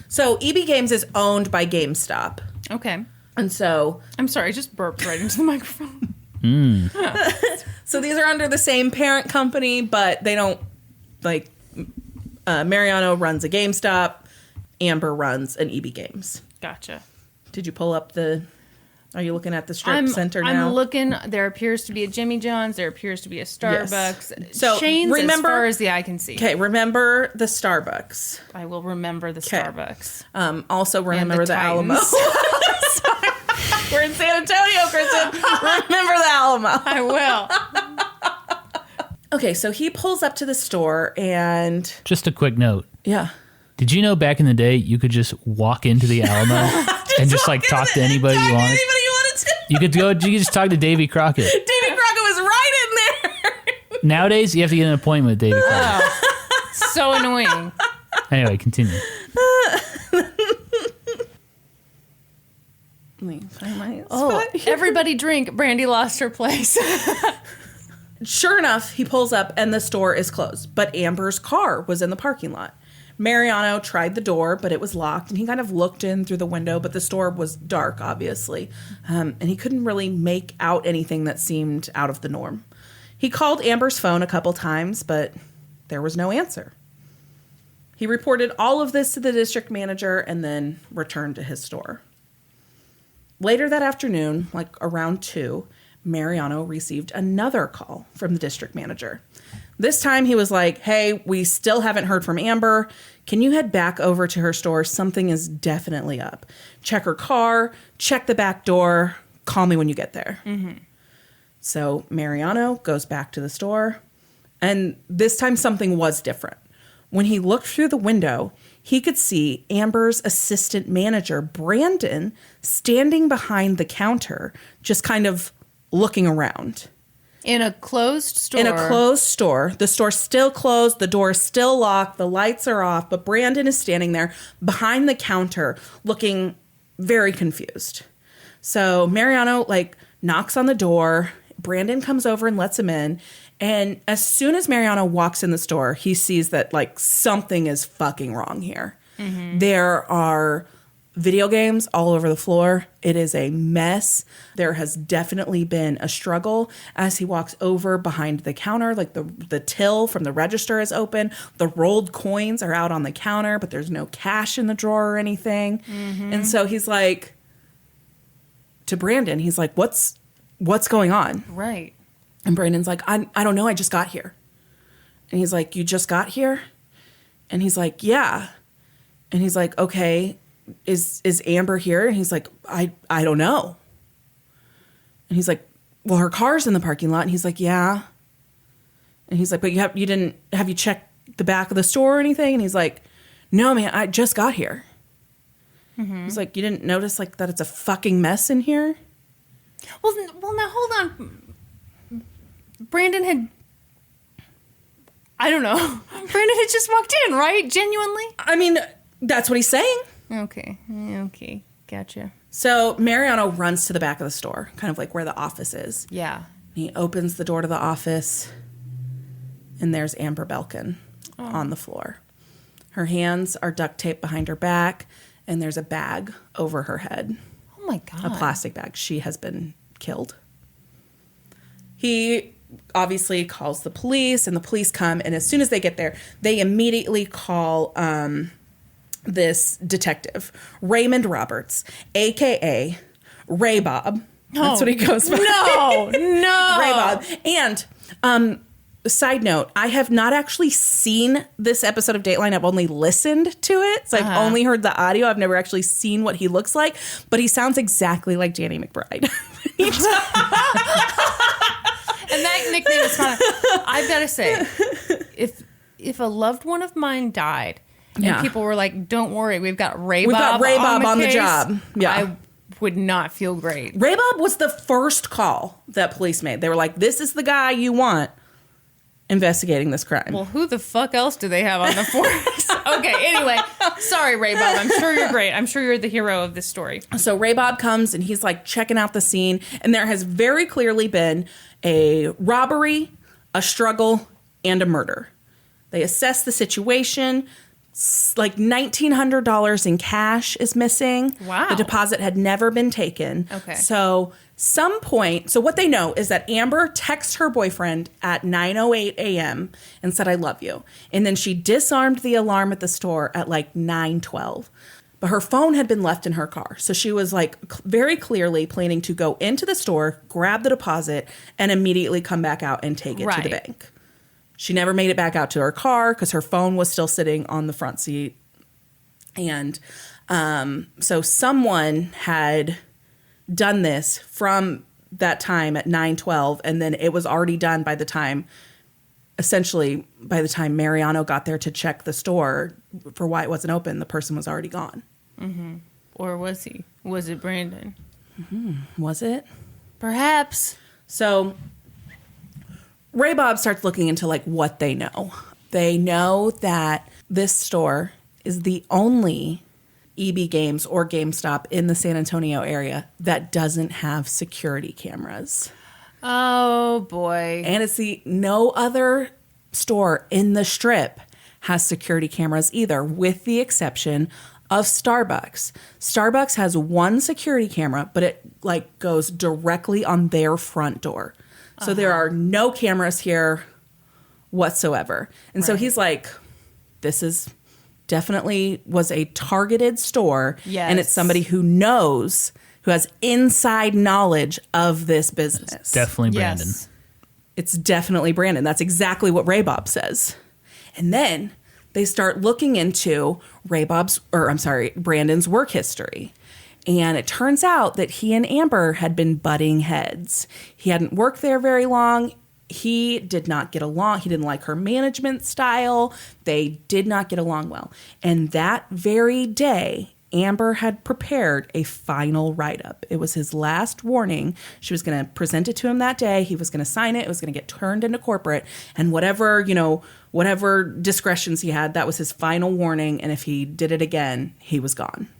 So EB Games is owned by GameStop. Okay. And so... I'm sorry, I just burped right into the microphone. So these are under the same parent company, but they don't, like, Mariano runs a GameStop, Amber runs an EB Games. Gotcha. Did you pull up are you looking at the strip center now? I'm looking, there appears to be a Jimmy John's, there appears to be a Starbucks. Yes. So chains remember, as far as the eye can see. Okay, remember the Starbucks. I will remember the Starbucks. Also remember the Alamo. We're in San Antonio, Kristen. Remember the Alamo. I will. Okay, so he pulls up to the store and... Just a quick note. Yeah. Did you know back in the day you could just walk into the Alamo and just like talk to anybody you wanted? You could just talk to Davy Crockett. Davy Crockett was right in there. Nowadays, you have to get an appointment with Davy Crockett. Oh, so annoying. Anyway, continue. Everybody drink. Brandi lost her place. Sure enough, he pulls up and the store is closed, but Amber's car was in the parking lot. Mariano tried the door, but it was locked, and he kind of looked in through the window, but the store was dark, obviously, and he couldn't really make out anything that seemed out of the norm. He called Amber's phone a couple times, but there was no answer. He reported all of this to the district manager and then returned to his store. Later that afternoon, like around 2, Mariano received another call from the district manager. This time he was like, hey, we still haven't heard from Amber. Can you head back over to her store? Something is definitely up. Check her car, check the back door. Call me when you get there. Mm-hmm. So Mariano goes back to the store, and this time something was different. When he looked through the window, he could see Amber's assistant manager, Brandon, standing behind the counter, just kind of looking around. In a closed store? In a closed store. The store's still closed. The door is still locked. The lights are off. But Brandon is standing there behind the counter looking very confused. So Mariano, knocks on the door. Brandon comes over and lets him in. And as soon as Mariano walks in the store, he sees that, something is fucking wrong here. Mm-hmm. There are video games all over the floor. It is a mess. There has definitely been a struggle as he walks over behind the counter. The till from the register is open. The rolled coins are out on the counter, but there's no cash in the drawer or anything. Mm-hmm. And so he's like, to Brandon, he's like, what's going on? Right. And Brandon's like, I don't know. I just got here. And he's like, you just got here? And he's like, yeah. And he's like, okay. Is Amber here? And he's like, I don't know. And he's like, well, her car's in the parking lot. And he's like, yeah. And he's like, but have you checked the back of the store or anything? And he's like, no, man, I just got here. Mm-hmm. He's like, you didn't notice that it's a fucking mess in here? Well, now hold on. Brandon had... I don't know. Brandon had just walked in, right? Genuinely? I mean, that's what he's saying. Okay. Gotcha. So Mariano runs to the back of the store, kind of like where the office is. Yeah. He opens the door to the office, and there's Amber Belken on the floor. Her hands are duct taped behind her back, and there's a bag over her head. Oh, my God. A plastic bag. She has been killed. He obviously calls the police, and the police come, and as soon as they get there, they immediately call this detective, Raymond Roberts, a.k.a. Ray Bob. That's what he goes by. No. Ray Bob. And side note, I have not actually seen this episode of Dateline. I've only listened to it. So I've only heard the audio. I've never actually seen what he looks like. But he sounds exactly like Danny McBride. And that nickname is fine. I've got to say, if a loved one of mine died and people were like, don't worry, we've got Ray Bob on the job. Yeah. I would not feel great. Ray Bob was the first call that police made. They were like, this is the guy you want investigating this crime. Well, who the fuck else do they have on the force? Okay, anyway. Sorry, Ray Bob. I'm sure you're great. I'm sure you're the hero of this story. So Ray Bob comes and he's like checking out the scene. And there has very clearly been a robbery, a struggle, and a murder. They assess the situation. Like $1,900 in cash is missing. Wow. The deposit had never been taken. Okay. So what they know is that Amber texted her boyfriend at 9:08 a.m. and said, I love you. And then she disarmed the alarm at the store at like 9:12. But her phone had been left in her car. So she was like very clearly planning to go into the store, grab the deposit, and immediately come back out and take it to the bank. She never made it back out to her car because her phone was still sitting on the front seat. And so someone had done this from that time at 9:12, and then it was already done by the time Mariano got there to check the store for why it wasn't open. The person was already gone. Mm-hmm. Or was he? Was it Brandon? Mm-hmm. Was it? Perhaps. So Ray Bob starts looking into like what they know. They know that this store is the only EB Games or GameStop in the San Antonio area that doesn't have security cameras. Oh boy. And it's no other store in the strip has security cameras either, with the exception of Starbucks. Starbucks has one security camera, but it like goes directly on their front door. So there are no cameras here whatsoever. And so he's like, this is definitely was a targeted store. Yes. And it's somebody who has inside knowledge of this business. It's definitely Brandon. Yes. It's definitely Brandon. That's exactly what Ray Bob says. And then they start looking into Brandon's work history. And it turns out that he and Amber had been butting heads. He hadn't worked there very long. He did not get along. He didn't like her management style. They did not get along well. And that very day, Amber had prepared a final write-up. It was his last warning. She was going to present it to him that day. He was going to sign it. It was going to get turned into corporate. And whatever discretions he had, that was his final warning. And if he did it again, he was gone.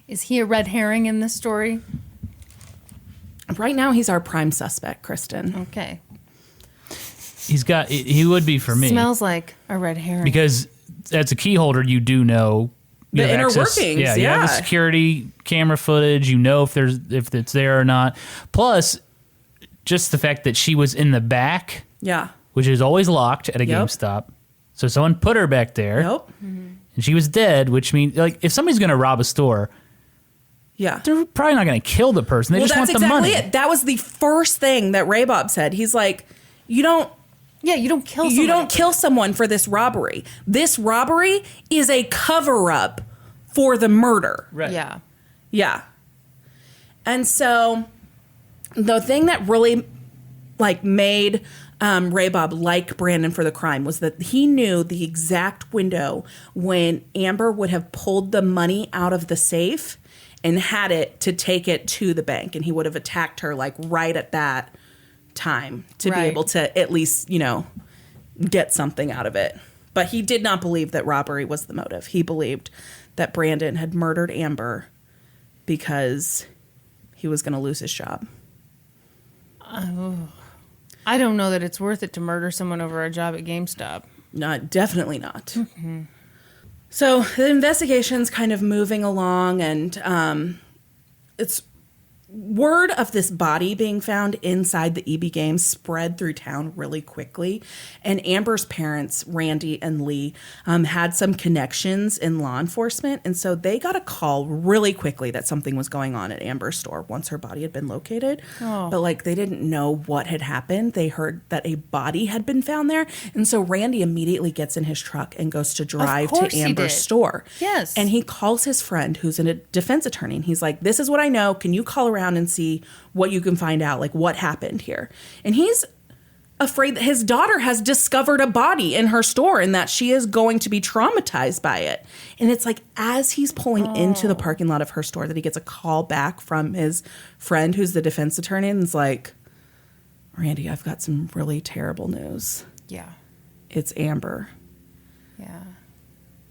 Is he a red herring in this story? Right now, he's our prime suspect, Kristen. Okay. He would be for me. Smells like a red herring. Because as a key holder, you do know the inner workings. Yeah, you have the security camera footage. You know if it's there or not. Plus, just the fact that she was in the back. Yeah. Which is always locked at a GameStop. So someone put her back there. Yep. Mm-hmm. And she was dead, which means like if somebody's going to rob a store. Yeah. They're probably not going to kill the person. They just want the money. It. That was the first thing that Ray Bob said. He's like, you don't kill someone. You don't kill someone for this robbery. This robbery is a cover-up for the murder. Right. Yeah. Yeah. And so the thing that really made Ray Bob like Brandon for the crime was that he knew the exact window when Amber would have pulled the money out of the safe and had it to take it to the bank. And he would have attacked her right at that time to be Right. able to at least, get something out of it. But he did not believe that robbery was the motive. He believed that Brandon had murdered Amber because he was going to lose his job. I don't know that it's worth it to murder someone over a job at GameStop. Definitely not. Mm-hmm. So the investigation's kind of moving along, and it's word of this body being found inside the EB Games spread through town really quickly. And Amber's parents, Randy and Lee, had some connections in law enforcement. And so they got a call really quickly that something was going on at Amber's store once her body had been located. Oh. But they didn't know what had happened. They heard that a body had been found there. And so Randy immediately gets in his truck and goes to drive to Amber's store. Yes. And he calls his friend who's a defense attorney. And he's like, this is what I know. Can you call around and see what you can find out, what happened here? And he's afraid that his daughter has discovered a body in her store and that she is going to be traumatized by it. And it's as he's pulling into the parking lot of her store that he gets a call back from his friend who's the defense attorney, and is like, Randy, I've got some really terrible news. Yeah. It's Amber. Yeah.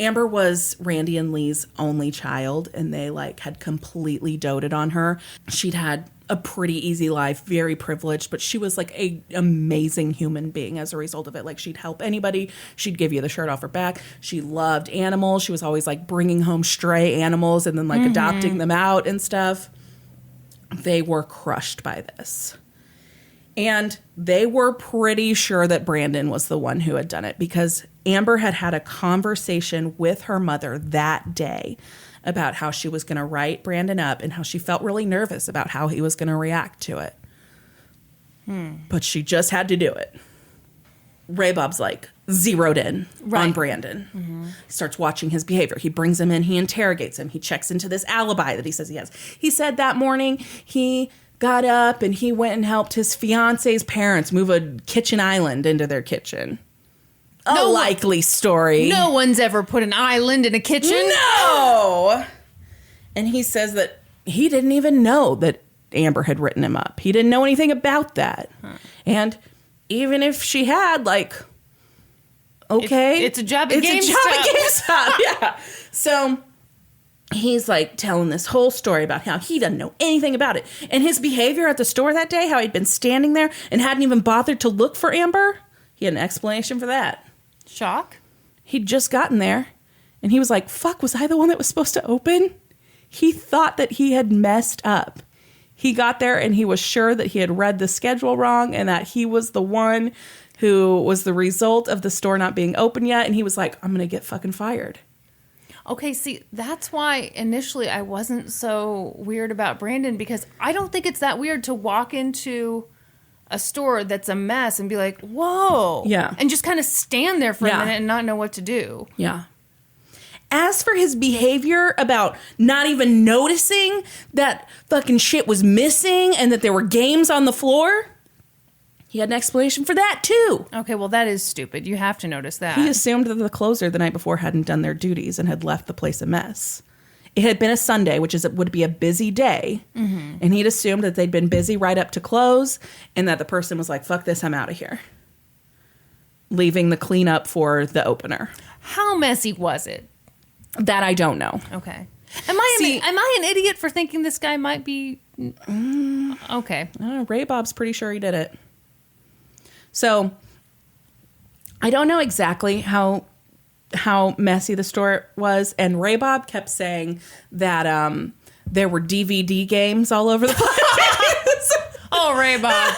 Amber was Randy and Lee's only child, and they had completely doted on her. She'd had a pretty easy life, very privileged, but she was a amazing human being as a result of it. She'd help anybody. She'd give you the shirt off her back. She loved animals. She was always bringing home stray animals and then adopting them out and stuff. They were crushed by this. And they were pretty sure that Brandon was the one who had done it, because Amber had had a conversation with her mother that day about how she was going to write Brandon up and how she felt really nervous about how he was going to react to it. But she just had to do it. Ray Bob's zeroed in on Brandon. Mm-hmm. He starts watching his behavior. He brings him in. He interrogates him. He checks into this alibi that he says he has. He said that morning he got up and he went and helped his fiance's parents move a kitchen island into their kitchen. A likely story. No one's ever put an island in a kitchen. No! And he says that he didn't even know that Amber had written him up. He didn't know anything about that. Huh. And even if she had, okay. It's a job at GameStop. It's a job at GameStop, yeah. So he's telling this whole story about how he doesn't know anything about it. And his behavior at the store that day, how he'd been standing there and hadn't even bothered to look for Amber, he had an explanation for that. Shock? He'd just gotten there and he was like, fuck, was I the one that was supposed to open? He thought that he had messed up. He got there and he was sure that he had read the schedule wrong and that he was the one who was the result of the store not being open yet. And he was like, I'm going to get fucking fired. Okay, see, that's why initially I wasn't so weird about Brandon, because I don't think it's that weird to walk into a store that's a mess and be like, whoa. Yeah. And just kind of stand there for a minute and not know what to do. Yeah. As for his behavior about not even noticing that fucking shit was missing and that there were games on the floor, he had an explanation for that too. Okay, well, that is stupid. You have to notice that. He assumed that the closer the night before hadn't done their duties and had left the place a mess. It had been a Sunday, which would be a busy day. Mm-hmm. And he'd assumed that they'd been busy right up to close and that the person was like, fuck this, I'm out of here. Leaving the cleanup for the opener. How messy was it? That I don't know. Okay. Am I an idiot for thinking this guy might be... Okay. Ray Bob's pretty sure he did it. So, I don't know exactly how messy the store was, and Ray Bob kept saying that there were DVD games all over the place. Oh, Ray Bob.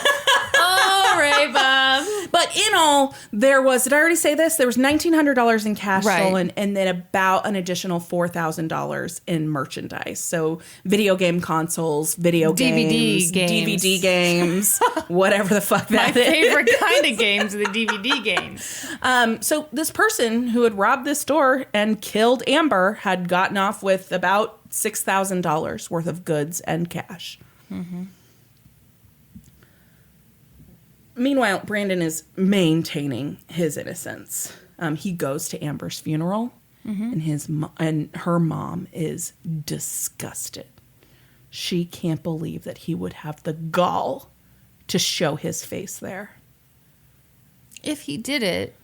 Oh, Ray Bob. But in all, there was, did I already say this? There was $1,900 in cash stolen, and then about an additional $4,000 in merchandise. So video game consoles, DVD games, whatever the fuck that is. My favorite kind of games are the DVD games. So this person who had robbed this store and killed Amber had gotten off with about $6,000 worth of goods and cash. Mm-hmm. Meanwhile, Brandon is maintaining his innocence. He goes to Amber's funeral, and her mom is disgusted. She can't believe that he would have the gall to show his face there. If he did it,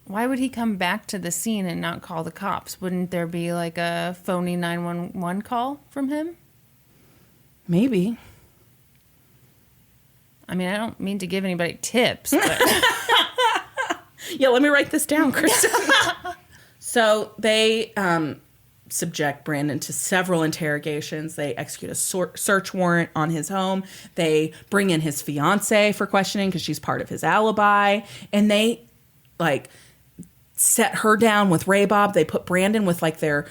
why would he come back to the scene and not call the cops? Wouldn't there be like a phony 911 call from him? Maybe. I mean, I don't mean to give anybody tips, but... Yeah, let me write this down, Kristen. So they subject Brandon to several interrogations. They execute a search warrant on his home. They bring in his fiance for questioning because she's part of his alibi. And they, like, set her down with Ray Bob. They put Brandon with, like, their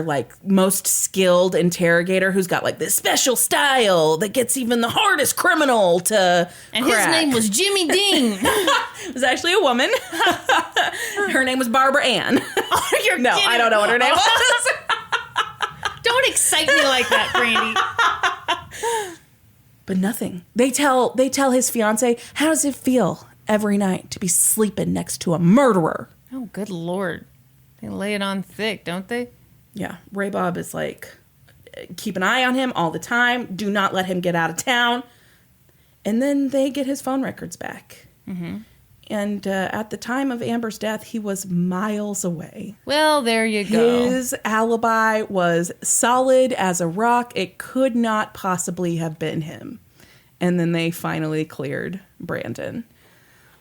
like, most skilled interrogator who's got, like, this special style that gets even the hardest criminal to And crack. his name was Jimmy Dean. It was actually a woman. Her name was Barbara Ann. Oh, you're No, kidding. I don't know what her name was. Don't excite me like that, Brandi. But nothing. They tell his fiance, how does it feel every night to be sleeping next to a murderer? Oh, good Lord. They lay it on thick, don't they? Yeah, Ray Bob is like, keep an eye on him all the time. Do not let him get out of town. And then they get his phone records back. Mm-hmm. And at the time of Amber's death, he was miles away. Well, there you go. His alibi was solid as a rock. It could not possibly have been him. And then they finally cleared Brandon.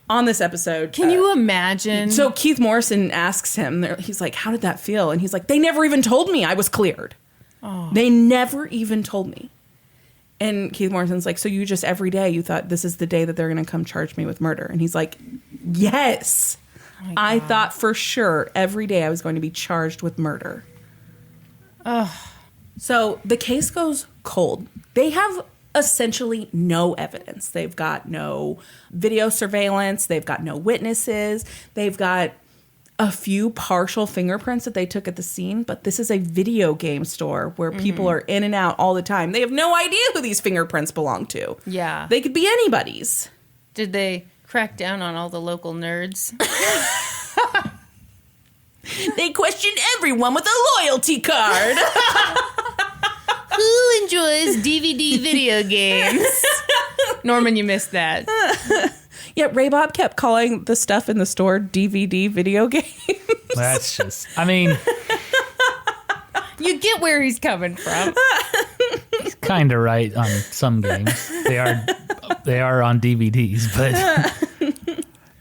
On this episode... Can you imagine? So Keith Morrison asks him, he's like, how did that feel? And he's like, they never even told me I was cleared. Oh. They never even told me. And Keith Morrison's like, so you just every day you thought this is the day that they're going to come charge me with murder? And he's like, yes. Oh I thought for sure every day I was going to be charged with murder. Ugh. So the case goes cold. They have essentially no evidence. They've got no video surveillance. They've got no witnesses. They've got a few partial fingerprints that they took at the scene, but this is a video game store where people are in and out all the time. They have no idea who these fingerprints belong to. Yeah. They could be anybody's. Did they crack down on all the local nerds? They questioned everyone with a loyalty card. Who enjoys DVD video games? Norman, you missed that. Yeah, Ray Bob kept calling the stuff in the store DVD video games. That's just, I mean, You get where he's coming from. he's kind of right on some games. They are on DVDs, but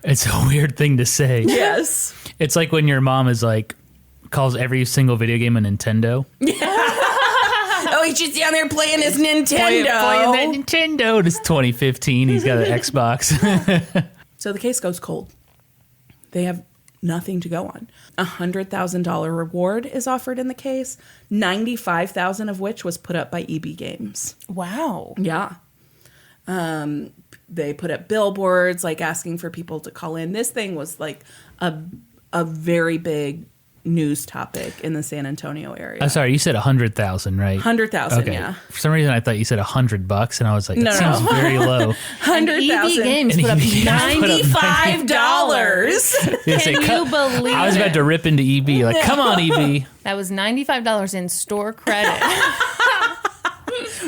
it's a weird thing to say. Yes. It's like when your mom is like, calls every single video game a Nintendo. Oh, he's just down there playing his Nintendo. Playing that Nintendo. It's 2015. He's got an Xbox. So the case goes cold. They have nothing to go on. $100,000 reward is offered in the case, $95,000 of which was put up by EB Games. Wow. Yeah. They put up billboards, like asking for people to call in. This thing was like a very big news topic in the San Antonio area. I'm sorry, you said 100,000, right? 100,000, Okay. yeah. For some reason, I thought you said $100, and I was like, that No. seems very low. 100,000. EB Games And put up EB Games put up $95. Can you believe I was about it? to rip into EB, like, come on, EB. That was $95 in store credit.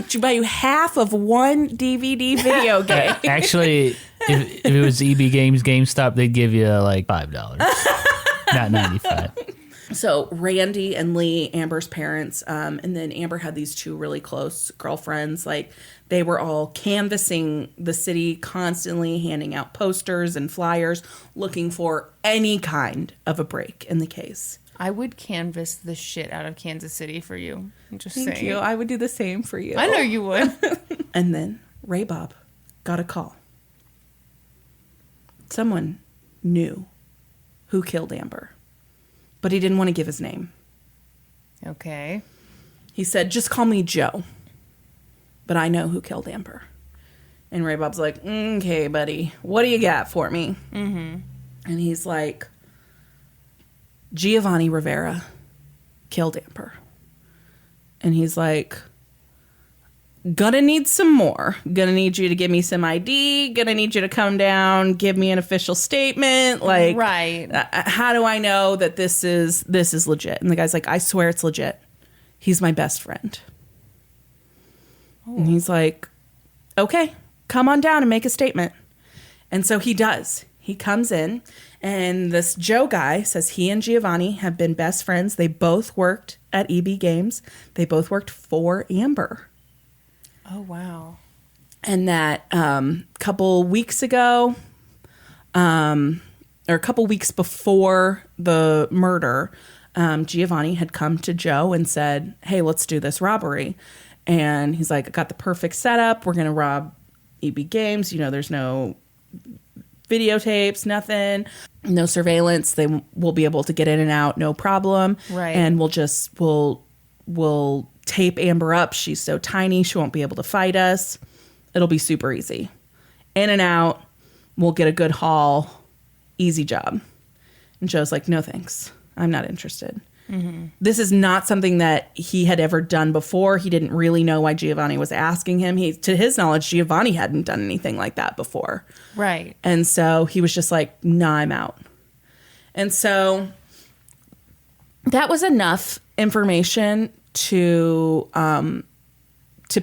To buy you half of one DVD video game. Actually, if it was EB Games, GameStop, they'd give you like $5, not 95. So Randy and Lee, Amber's parents, and then Amber had these two really close girlfriends. Like, they were all canvassing the city constantly, handing out posters and flyers, looking for any kind of a break in the case. I would canvass the shit out of Kansas City for you. I'm just Thank saying. you. I would do the same for you. I know you would. And then Ray Bob got a call. Someone knew who killed Amber, but he didn't want to give his name. Okay. He said, just call me Joe, but I know who killed Amber. And Ray Bob's like, okay, buddy, what do you got for me? Mm-hmm. And he's like, Giovanni Rivera killed Amber. And he's like, gonna need some more. Gonna need you to give me some ID. Gonna need you to come down, give me an official statement. Like, right. How do I know that this is legit? And the guy's like, I swear it's legit. He's my best friend. Oh. And he's like, okay, come on down and make a statement. And so he does. He comes in, and this Joe guy says he and Giovanni have been best friends. They both worked at EB Games. They both worked for Amber. Oh, wow. And that couple weeks ago, or a couple weeks before the murder, Giovanni had come to Joe and said, hey, let's do this robbery. And he's like, I got the perfect setup. We're going to rob EB Games. You know, there's no videotapes, nothing, no surveillance. They will be able to get in and out, no problem. Right. And we'll tape Amber up. She's so tiny, she won't be able to fight us. It'll be super easy. In and out. We'll get a good haul. Easy job. And Joe's like, no thanks. I'm not interested. Mm-hmm. This is not something that he had ever done before. He didn't really know why Giovanni was asking him. To his knowledge, Giovanni hadn't done anything like that before. Right. And so he was just like, nah, I'm out. And so that was enough information to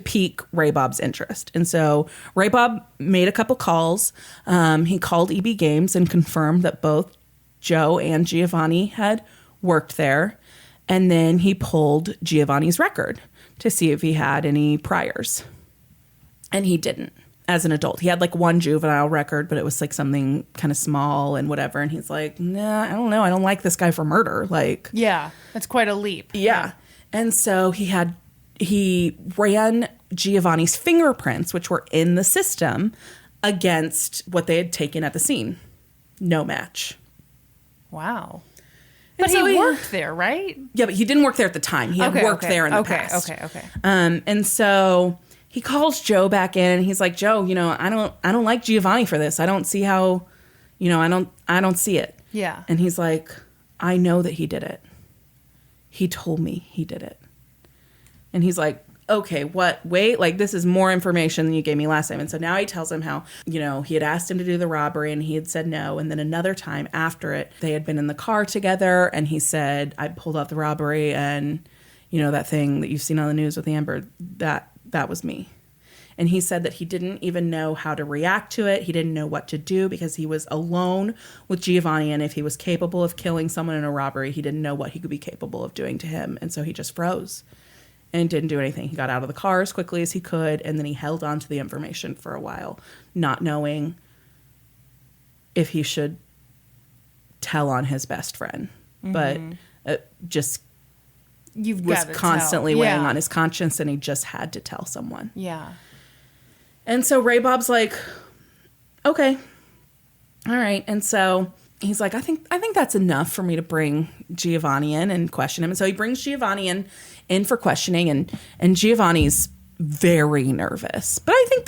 pique Ray Bob's interest. And so Ray Bob made a couple calls. He called EB Games and confirmed that both Joe and Giovanni had worked there. And then he pulled Giovanni's record to see if he had any priors. And he didn't as an adult. He had like one juvenile record, but it was like something kind of small and whatever. And he's like, nah, I don't know. I don't like this guy for murder. Like, yeah, that's quite a leap. Yeah. And so he ran Giovanni's fingerprints, which were in the system, against what they had taken at the scene. No match. Wow. And But so he worked there, right? Yeah, but he didn't work there at the time. He had worked there in the past. Okay. And so he calls Joe back in, and he's like, Joe, you know, I don't like Giovanni for this. I don't see how, you know, I don't see it. Yeah. And he's like, I know that he did it. He told me he did it. And he's like, okay, what? Wait, like this is more information than you gave me last time. And so now he tells him how, you know, he had asked him to do the robbery and he had said no. And then another time after it, they had been in the car together and he said, I pulled off the robbery and, you know, that thing that you've seen on the news with Amber, that was me. And he said that he didn't even know how to react to it. He didn't know what to do because he was alone with Giovanni. And if he was capable of killing someone in a robbery, he didn't know what he could be capable of doing to him. And so he just froze and didn't do anything. He got out of the car as quickly as he could. And then he held on to the information for a while, not knowing if he should tell on his best friend. Mm-hmm. But just was constantly weighing on his conscience and he just had to tell someone. Yeah. And so Ray Bob's like, okay, all right. And so he's like, I think that's enough for me to bring Giovanni in and question him. And so he brings Giovanni in for questioning, and Giovanni's very nervous. But I think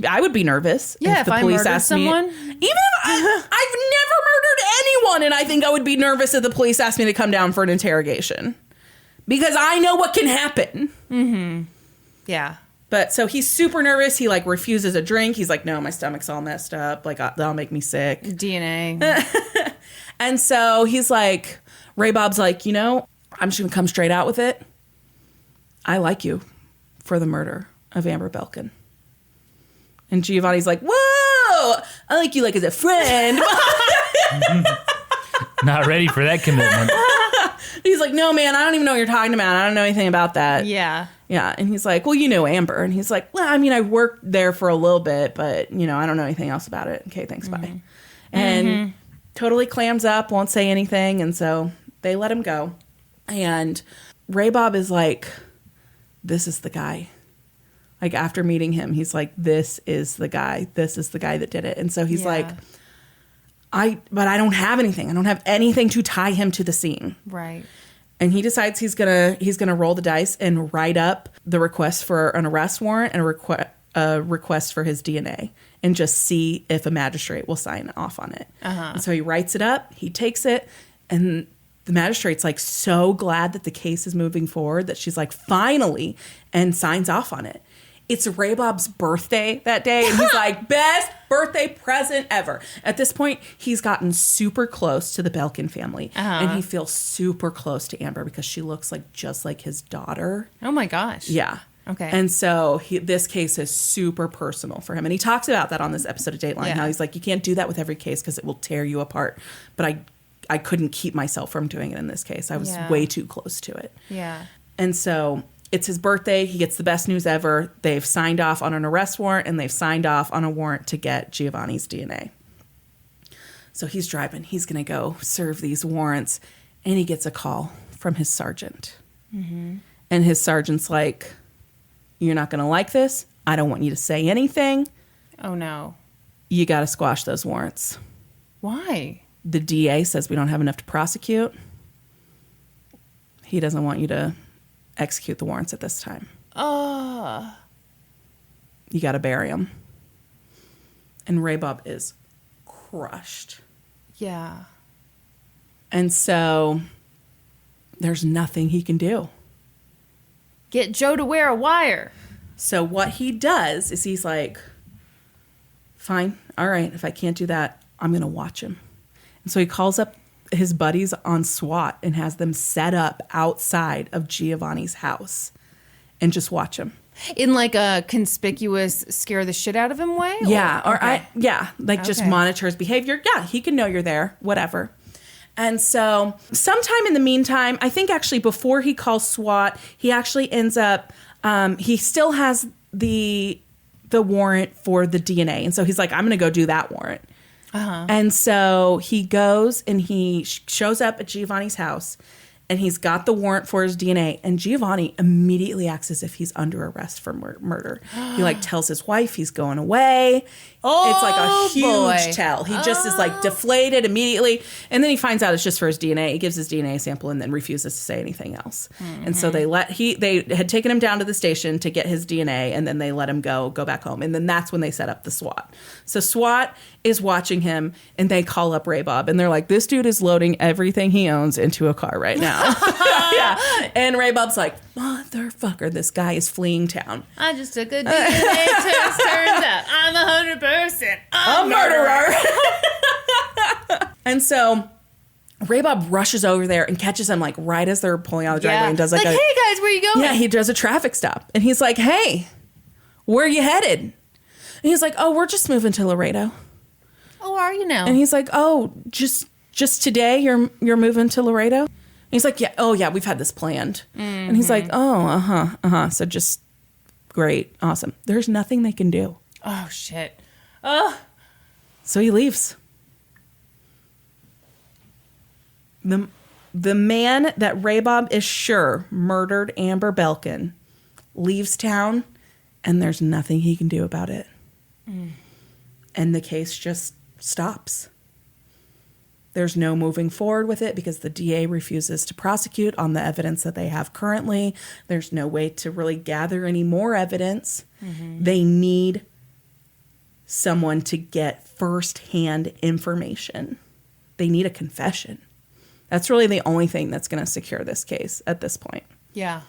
I would be nervous if the police asked someone. Even if I've never murdered anyone, and I think I would be nervous if the police asked me to come down for an interrogation. Because I know what can happen. Mm-hmm. Yeah. But so he's super nervous. He like refuses a drink. He's like, no, my stomach's all messed up. Like that'll make me sick. DNA. And so he's like, Ray Bob's like, you know, I'm just going to come straight out with it. I like you for the murder of Amber Belken. And Giovanni's like, whoa, I like you like as a friend. Not ready for that commitment. He's like, no, man, I don't even know what you're talking about. I don't know anything about that. Yeah. Yeah. And he's like, well, you know Amber. And he's like, well, I mean, I worked there for a little bit, but, you know, I don't know anything else about it. Okay, thanks, bye. And totally clams up, won't say anything. And so they let him go. And Ray Bob is like, this is the guy. Like, after meeting him, he's like, this is the guy. This is the guy that did it. And so he's like, but I don't have anything. I don't have anything to tie him to the scene. Right. And he decides he's gonna roll the dice and write up the request for an arrest warrant and a request for his DNA and just see if a magistrate will sign off on it. And so he writes it up, he takes it, and the magistrate's like so glad that the case is moving forward that she's like, finally, and signs off on it. It's Ray Bob's birthday that day, and he's like, best birthday present ever. At this point, he's gotten super close to the Belken family, and he feels super close to Amber because she looks like just like his daughter. Oh my gosh. Yeah. Okay. And so this case is super personal for him. And he talks about that on this episode of Dateline, how he's like, you can't do that with every case because it will tear you apart. But I couldn't keep myself from doing it in this case. I was way too close to it. Yeah. And so it's his birthday. He gets the best news ever. They've signed off on an arrest warrant, and they've signed off on a warrant to get Giovanni's DNA. So he's driving. He's going to go serve these warrants. And he gets a call from his sergeant. Mm-hmm. And his sergeant's like, you're not going to like this. I don't want you to say anything. Oh, no. You got to squash those warrants. Why? The DA says we don't have enough to prosecute. He doesn't want you to execute the warrants at this time. You got to bury him. And Ray Bob is crushed. Yeah. And so there's nothing he can do. Get Joe to wear a wire. So what he does is he's like, fine, all right, if I can't do that, I'm going to watch him. And so he calls up his buddies on SWAT and has them set up outside of Giovanni's house and just watch him. In like a conspicuous scare the shit out of him way? Yeah. Okay. Just monitor his behavior. Yeah, he can know you're there, whatever. And so sometime in the meantime, I think actually before he calls SWAT, he actually ends up, he still has the warrant for the DNA. And so he's like, I'm going to go do that warrant. Uh-huh. And so he goes and he shows up at Giovanni's house, and he's got the warrant for his DNA. And Giovanni immediately acts as if he's under arrest for murder. He like tells his wife he's going away. It's like a huge tell. He just is like deflated immediately. And then he finds out it's just for his DNA. He gives his DNA sample and then refuses to say anything else. Mm-hmm. And so they had taken him down to the station to get his DNA, and then they let him go back home. And then that's when they set up the SWAT. So SWAT is watching him, and they call up Ray Bob, and they're like, this dude is loading everything he owns into a car right now. Yeah. And Ray Bob's like, motherfucker, this guy is fleeing town. I just took a DNA test. Turns out I'm 100% a murderer. And so Ray Bob rushes over there and catches him like right as they're pulling out of the driveway and does like, hey guys, where you going? Yeah, he does a traffic stop. And he's like, hey, where are you headed? And he's like, oh, we're just moving to Laredo. Oh, are you now? And he's like, oh, just today you're moving to Laredo? And he's like, yeah, we've had this planned. Mm-hmm. And he's like, oh, so just great, awesome. There's nothing they can do. Oh, shit. Oh. So he leaves. The man that Ray Bob is sure murdered Amber Belken leaves town, and there's nothing he can do about it. Mm. And the case just stops. There's no moving forward with it because the DA refuses to prosecute on the evidence that they have currently. There's no way to really gather any more evidence. Mm-hmm. They need someone to get firsthand information. They need a confession. That's really the only thing that's going to secure this case at this point. Yeah.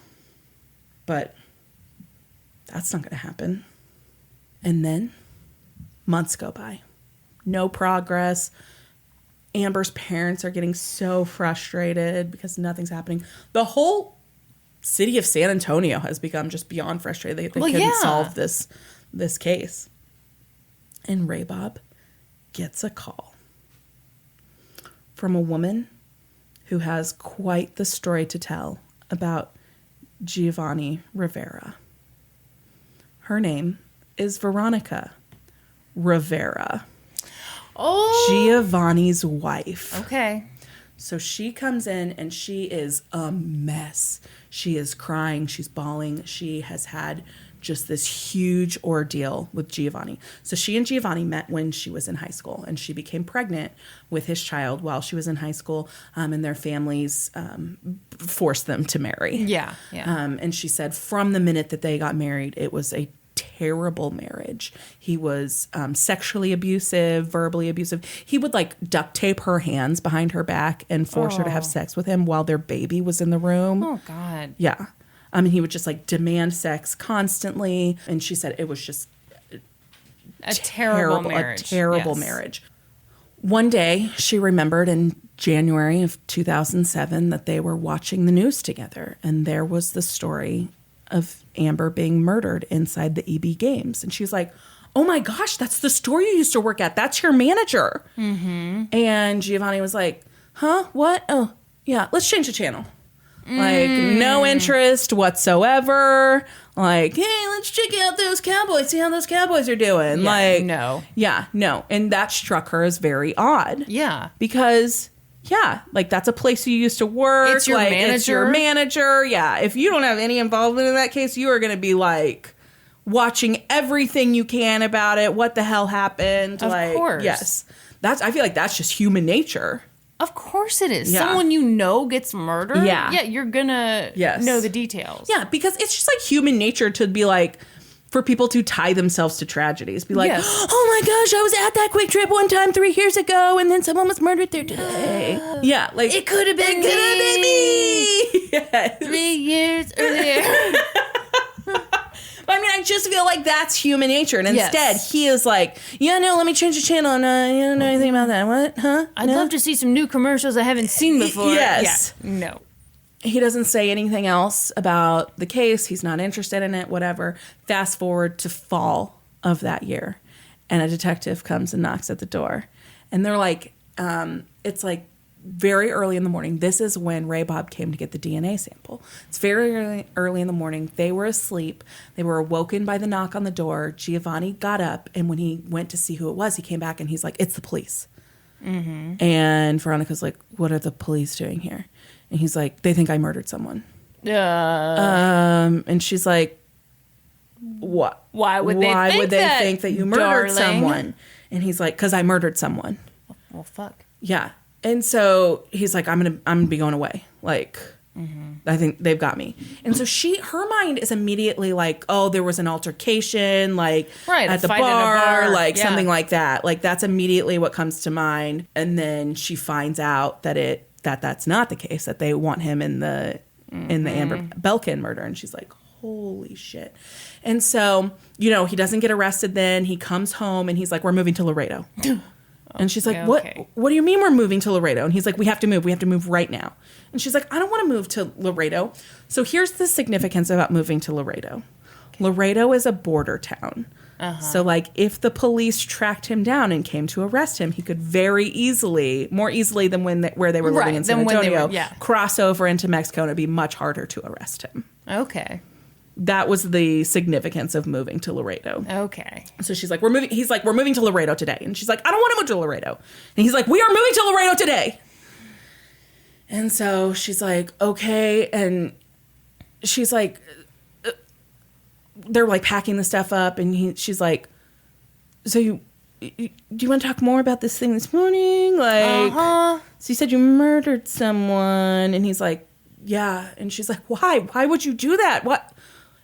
But that's not going to happen. And then months go by. No progress. Amber's parents are getting so frustrated because nothing's happening. The whole city of San Antonio has become just beyond frustrated. They couldn't solve this case. And Ray Bob gets a call from a woman who has quite the story to tell about Giovanni Rivera. Her name is Veronica Rivera. Oh. Giovanni's wife. Okay. So she comes in and she is a mess. She is crying. She's bawling. She has had just this huge ordeal with Giovanni. So she and Giovanni met when she was in high school, and she became pregnant with his child while she was in high school, and their families forced them to marry. Yeah. And she said from the minute that they got married, it was a terrible marriage. He was sexually abusive, verbally abusive. He would like duct tape her hands behind her back and force her to have sex with him while their baby was in the room. Oh, God. Yeah. He would just like demand sex constantly. And she said it was just a terrible marriage. A terrible marriage. One day she remembered in January of 2007 that they were watching the news together. And there was the story of Amber being murdered inside the EB Games. And she's like, oh my gosh, that's the store you used to work at. That's your manager. Mm-hmm. And Giovanni was like, huh? What? Oh, yeah, let's change the channel. Like, no interest whatsoever. Like, hey, let's check out those Cowboys, see how those Cowboys are doing. Yeah, like, no. Yeah, no. And that struck her as very odd. Yeah. Because, yeah, like, that's a place you used to work. It's your like, manager. It's your manager. Yeah. If you don't have any involvement in that case, you are going to be, like, watching everything you can about it. What the hell happened? Of course. Yes. I feel like that's just human nature. Of course it is. Yeah. Someone you know gets murdered. Yeah. Yeah, you're gonna know the details. Yeah, because it's just like human nature to be like, for people to tie themselves to tragedies. Be like, Yes. oh my gosh, I was at that Quick Trip one time 3 years ago, and then someone was murdered there today. Yeah, like It could have been me. Yes. 3 years earlier. I mean, I just feel like that's human nature. And instead, Yes. he is like, yeah, no, let me change the channel. And you don't know anything about that. What? Huh? I'd No? love to see some new commercials I haven't seen before. Yes. Yeah. No. He doesn't say anything else about the case. He's not interested in it, whatever. Fast forward to fall of that year. And a detective comes and knocks at the door. And they're like, it's like very early in the morning. This is when Ray Bob came to get the DNA sample. It's very early in the morning. They were asleep. They were awoken by the knock on the door. Giovanni got up, and when he went to see who it was, he came back and he's like, it's the police. Mm-hmm. And Veronica's like, what are the police doing here? And he's like, they think I murdered someone. And she's like, what? Why would they think that you murdered darling? someone? And he's like, because I murdered someone. Well, fuck. Yeah. And so he's like, I'm gonna be going away. Like, I think they've got me. And so her mind is immediately like, oh, there was an altercation, like at the fight in a bar, bar. like Yeah. something like that. Like that's immediately what comes to mind. And then she finds out that that's not the case, that they want him in the Amber Belken murder. And she's like, holy shit. And so, he doesn't get arrested then. He comes home and he's like, we're moving to Laredo. And she's like, okay. What do you mean we're moving to Laredo? And he's like, we have to move right now. And she's like, I don't want to move to Laredo. So here's the significance about moving to Laredo. Okay. Laredo is a border town. Uh-huh. So like if the police tracked him down and came to arrest him, he could very easily, more easily than where they were living in San Antonio, cross over into Mexico, and it'd be much harder to arrest him. Okay. That was the significance of moving to Laredo. Okay. So she's like, he's like, we're moving to Laredo today. And she's like, I don't want to move to Laredo. And he's like, we are moving to Laredo today. And so she's like, okay. And she's like, they're like packing the stuff up. And she's like, so do you want to talk more about this thing this morning? Like, so you said you murdered someone. And he's like, yeah. And she's like, why? Why would you do that? What?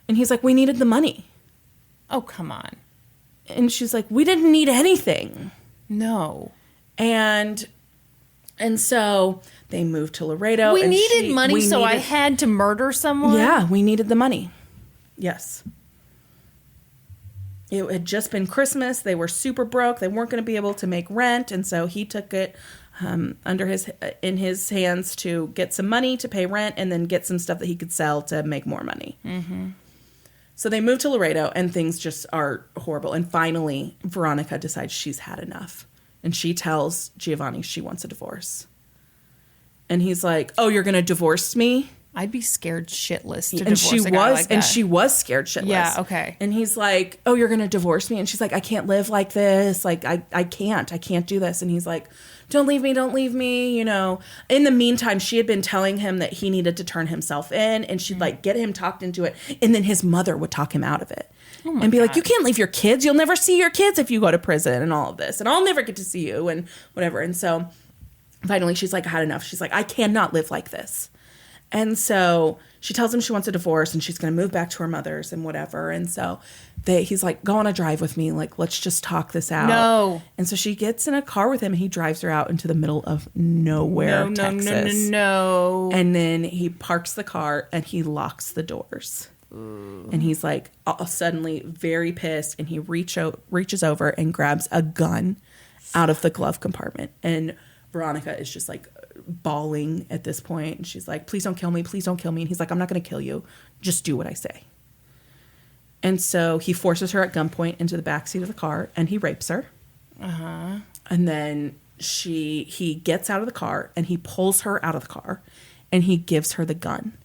And he's like, we needed the money. Oh, come on. And she's like, we didn't need anything. No. And so they moved to Laredo. We needed money, so I had to murder someone? Yeah, we needed the money. Yes. It had just been Christmas. They were super broke. They weren't going to be able to make rent. And so he took it in his hands to get some money to pay rent and then get some stuff that he could sell to make more money. Mm-hmm. So they moved to Laredo, and things just are horrible. And finally, Veronica decides she's had enough. And she tells Giovanni she wants a divorce. And he's like, oh, you're going to divorce me? I'd be scared shitless to divorce a guy like that. And she was scared shitless. Yeah, okay. And he's like, oh, you're going to divorce me? And she's like, I can't live like this. Like, I can't do this. And he's like, don't leave me. In the meantime, she had been telling him that he needed to turn himself in, and she'd like get him talked into it. And then his mother would talk him out of it and be like, you can't leave your kids. You'll never see your kids if you go to prison and all of this. And I'll never get to see you and whatever. And so finally she's like, I had enough. She's like, I cannot live like this. And so she tells him she wants a divorce and she's going to move back to her mother's and whatever. And so he's like, go on a drive with me. Like, let's just talk this out. No. And so she gets in a car with him and he drives her out into the middle of nowhere, Texas. No. And then he parks the car and he locks the doors. Ooh. And he's like suddenly very pissed. And he reaches over and grabs a gun out of the glove compartment. And Veronica is just like bawling at this point, and she's like, please don't kill me, and he's like, I'm not going to kill you, just do what I say. And so he forces her at gunpoint into the backseat of the car, and he rapes her. Uh-huh. And then he gets out of the car, and he pulls her out of the car, and he gives her the gun.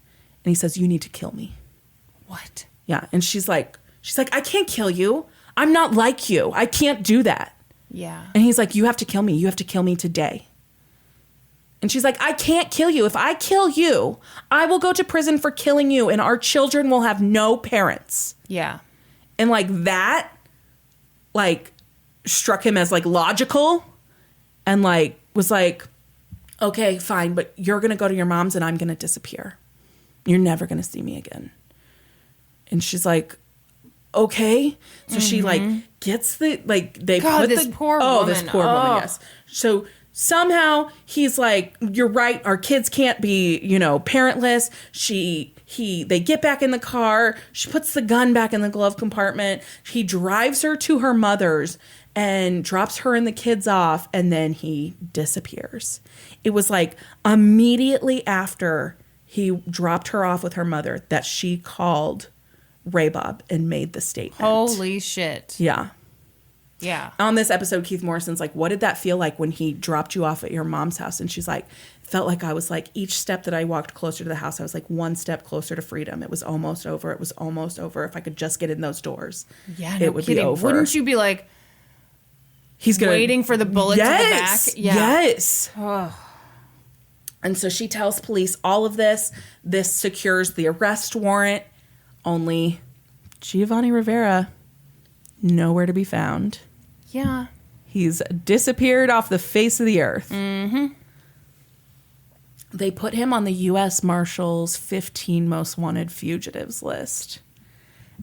And he says, you need to kill me. What? Yeah. And she's like, I can't kill you. I'm not like you. I can't do that. Yeah. And he's like, you have to kill me. You have to kill me today. And she's like, I can't kill you. If I kill you, I will go to prison for killing you, and our children will have no parents. Yeah. And like that, like, struck him as like logical, and like was like, okay, fine, but you're going to go to your mom's and I'm going to disappear. You're never going to see me again. And she's like, okay. So she like gets the, like, they God, put this the, poor oh, woman. this poor woman, yes. So somehow he's like, you're right, our kids can't be, you know, parentless. They get back in the car. She puts the gun back in the glove compartment. He drives her to her mother's and drops her and the kids off, and then he disappears. It was like immediately after he dropped her off with her mother that she called Ray Bob and made the statement. Holy shit. Yeah. Yeah. On this episode, Keith Morrison's like, what did that feel like when he dropped you off at your mom's house? And she's like, felt like I was like, each step that I walked closer to the house, I was like one step closer to freedom. It was almost over. It was almost over. If I could just get in those doors, Yeah, no it would kidding. be over. Wouldn't you be like, he's gonna, waiting for the bullet to the back? Yes. Yeah. Yes. Oh. And so she tells police all of this. This secures the arrest warrant. Only Giovanni Rivera, nowhere to be found. Yeah. He's disappeared off the face of the earth. Mm-hmm. They put him on the U.S. Marshals 15 most wanted fugitives list.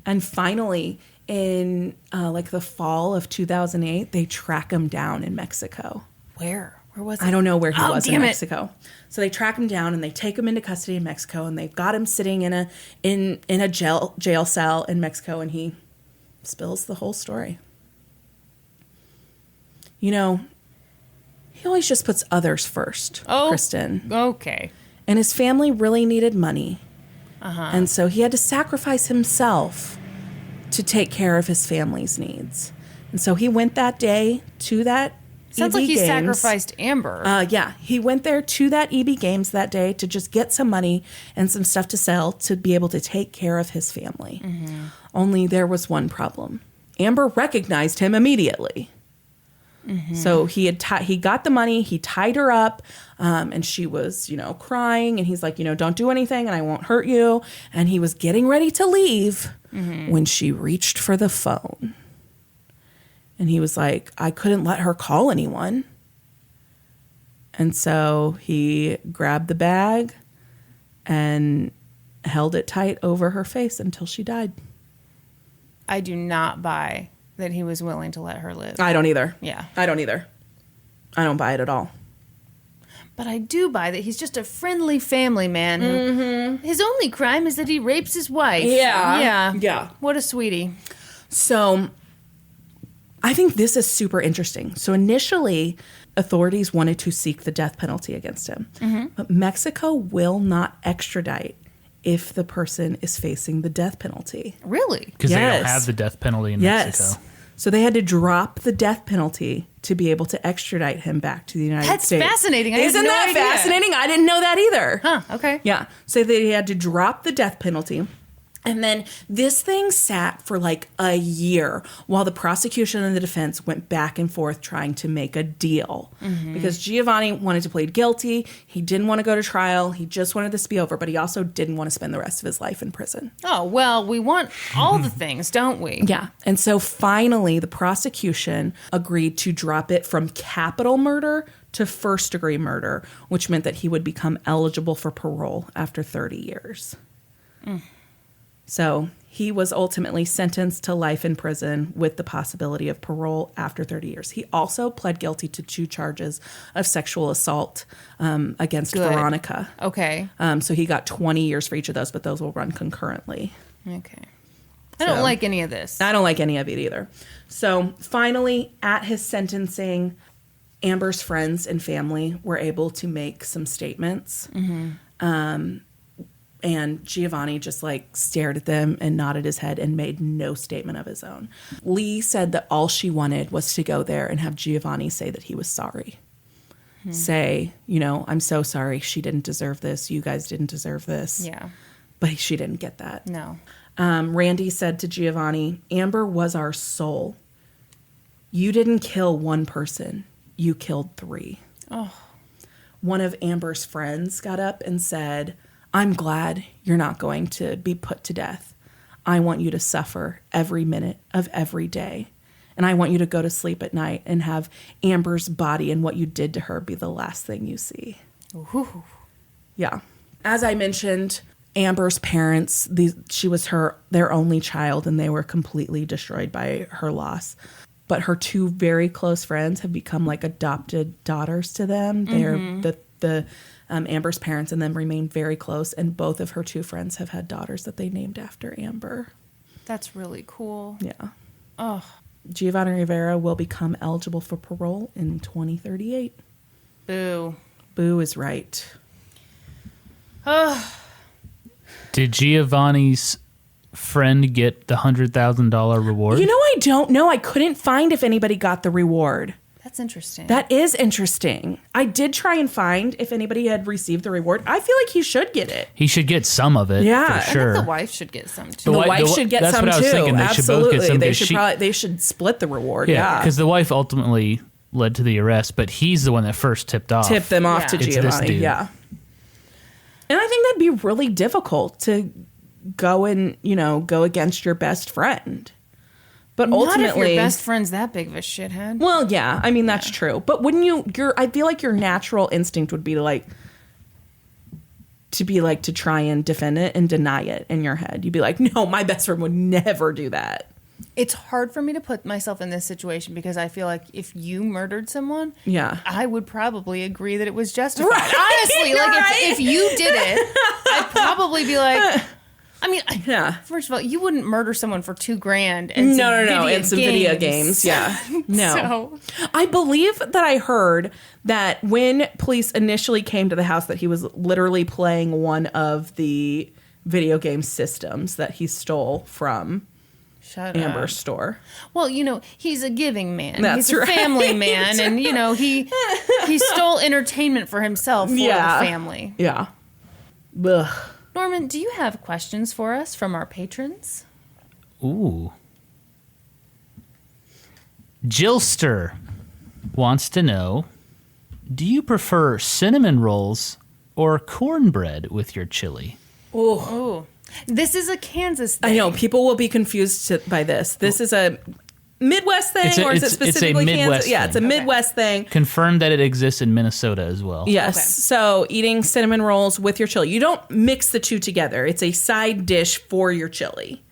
And finally, in like the fall of 2008, they track him down in Mexico. Where was it? I don't know where he was in damn it. Mexico. So they track him down and they take him into custody in Mexico, and they've got him sitting in a jail cell in Mexico, and he spills the whole story. You know, he always just puts others first, Kristen. Okay. And his family really needed money. And so he had to sacrifice himself to take care of his family's needs. And so he went that day to that Sounds EB like he Games. sacrificed Amber. Yeah, he went there to that EB Games that day to just get some money and some stuff to sell to be able to take care of his family. Only there was one problem. Amber recognized him immediately. So he got the money, he tied her up, and she was, you know, crying, and he's like, you know, don't do anything and I won't hurt you. And he was getting ready to leave when she reached for the phone. And he was like, I couldn't let her call anyone. And so he grabbed the bag and held it tight over her face until she died. I do not buy that he was willing to let her live. I don't either. Yeah. I don't either. I don't buy it at all. But I do buy that he's just a friendly family man. Who, his only crime is that he rapes his wife. Yeah. What a sweetie. So I think this is super interesting. So initially, authorities wanted to seek the death penalty against him. But Mexico will not extradite if the person is facing the death penalty. Really? Because they Yes. don't have the death penalty in Mexico. So they had to drop the death penalty to be able to extradite him back to the United States. That's fascinating. I had Isn't no that idea. fascinating? I didn't know that either. Huh, okay. Yeah. So they had to drop the death penalty. And then this thing sat for like a year while the prosecution and the defense went back and forth trying to make a deal. Because Giovanni wanted to plead guilty. He didn't want to go to trial. He just wanted this to be over, but he also didn't want to spend the rest of his life in prison. Oh, well, we want all the things, don't we? Yeah. And so finally, the prosecution agreed to drop it from capital murder to first-degree murder, which meant that he would become eligible for parole after 30 years. So he was ultimately sentenced to life in prison with the possibility of parole after 30 years. He also pled guilty to 2 charges of sexual assault against Veronica. Okay. So he got 20 years for each of those, but those will run concurrently. Okay. I don't like any of this. I don't like any of it either. So finally, at his sentencing, Amber's friends and family were able to make some statements. And Giovanni just like stared at them and nodded his head and made no statement of his own. Lee said that all she wanted was to go there and have Giovanni say that he was sorry. Say, you know, I'm so sorry. She didn't deserve this. You guys didn't deserve this. Yeah. But she didn't get that. No. Randy said to Giovanni, Amber was our soul. You didn't kill one person. You killed 3. Oh. One of Amber's friends got up and said, I'm glad you're not going to be put to death. I want you to suffer every minute of every day. And I want you to go to sleep at night and have Amber's body and what you did to her be the last thing you see. Ooh. Yeah. As I mentioned, Amber's parents, she was their only child, and they were completely destroyed by her loss. But her 2 very close friends have become like adopted daughters to them. They're the Amber's parents and them remain very close. And both of her 2 friends have had daughters that they named after Amber. That's really cool. Yeah. Oh. Giovanni Rivera will become eligible for parole in 2038. Boo. Boo is right. Oh. Did Giovanni's friend get the $100,000 reward? You know, I don't know. I couldn't find if anybody got the reward. That's interesting. That is interesting. I did try and find if anybody had received the reward. I feel like he should get it. He should get some of it. Yeah. for sure. I think the wife should get some too. The wife should get that's some what I was too. thinking. They should both get Absolutely. some, They 'cause should they should split the reward. Yeah. because the wife ultimately led to the arrest, but he's the one that first tipped off. Tip them off to Yeah. It's this Giovanni. dude. Yeah. And I think that'd be really difficult to go and, go against your best friend. But Not ultimately, if your best friend's that big of a shithead. well, yeah, I mean, that's true. But wouldn't I feel like your natural instinct would be to try and defend it and deny it in your head. You'd be like, no, my best friend would never do that. It's hard for me to put myself in this situation because I feel like if you murdered someone, Yeah. I would probably agree that it was justified. Right. Honestly, like Right. if you did it, I'd probably be like, I mean, Yeah. first of all, you wouldn't murder someone for $2,000 and No, and some video games. Yeah. No. So, I believe that I heard that when police initially came to the house that he was literally playing one of the video game systems that he stole from shut Amber's up. store. Well, he's a giving man. That's he's a right. family man, and he stole entertainment for himself for Yeah. the family. Yeah. Ugh. Norman, do you have questions for us from our patrons? Ooh. Jillster wants to know, do you prefer cinnamon rolls or cornbread with your chili? Oh, this is a Kansas thing. I know people will be confused by this. This is a Midwest thing, It's a- or is it it's a specifically Kansas? Midwest Yeah, it's a thing. Midwest thing. Confirm that it exists in Minnesota as well. Yes. Okay. So eating cinnamon rolls with your chili. You don't mix the two together. It's a side dish for your chili,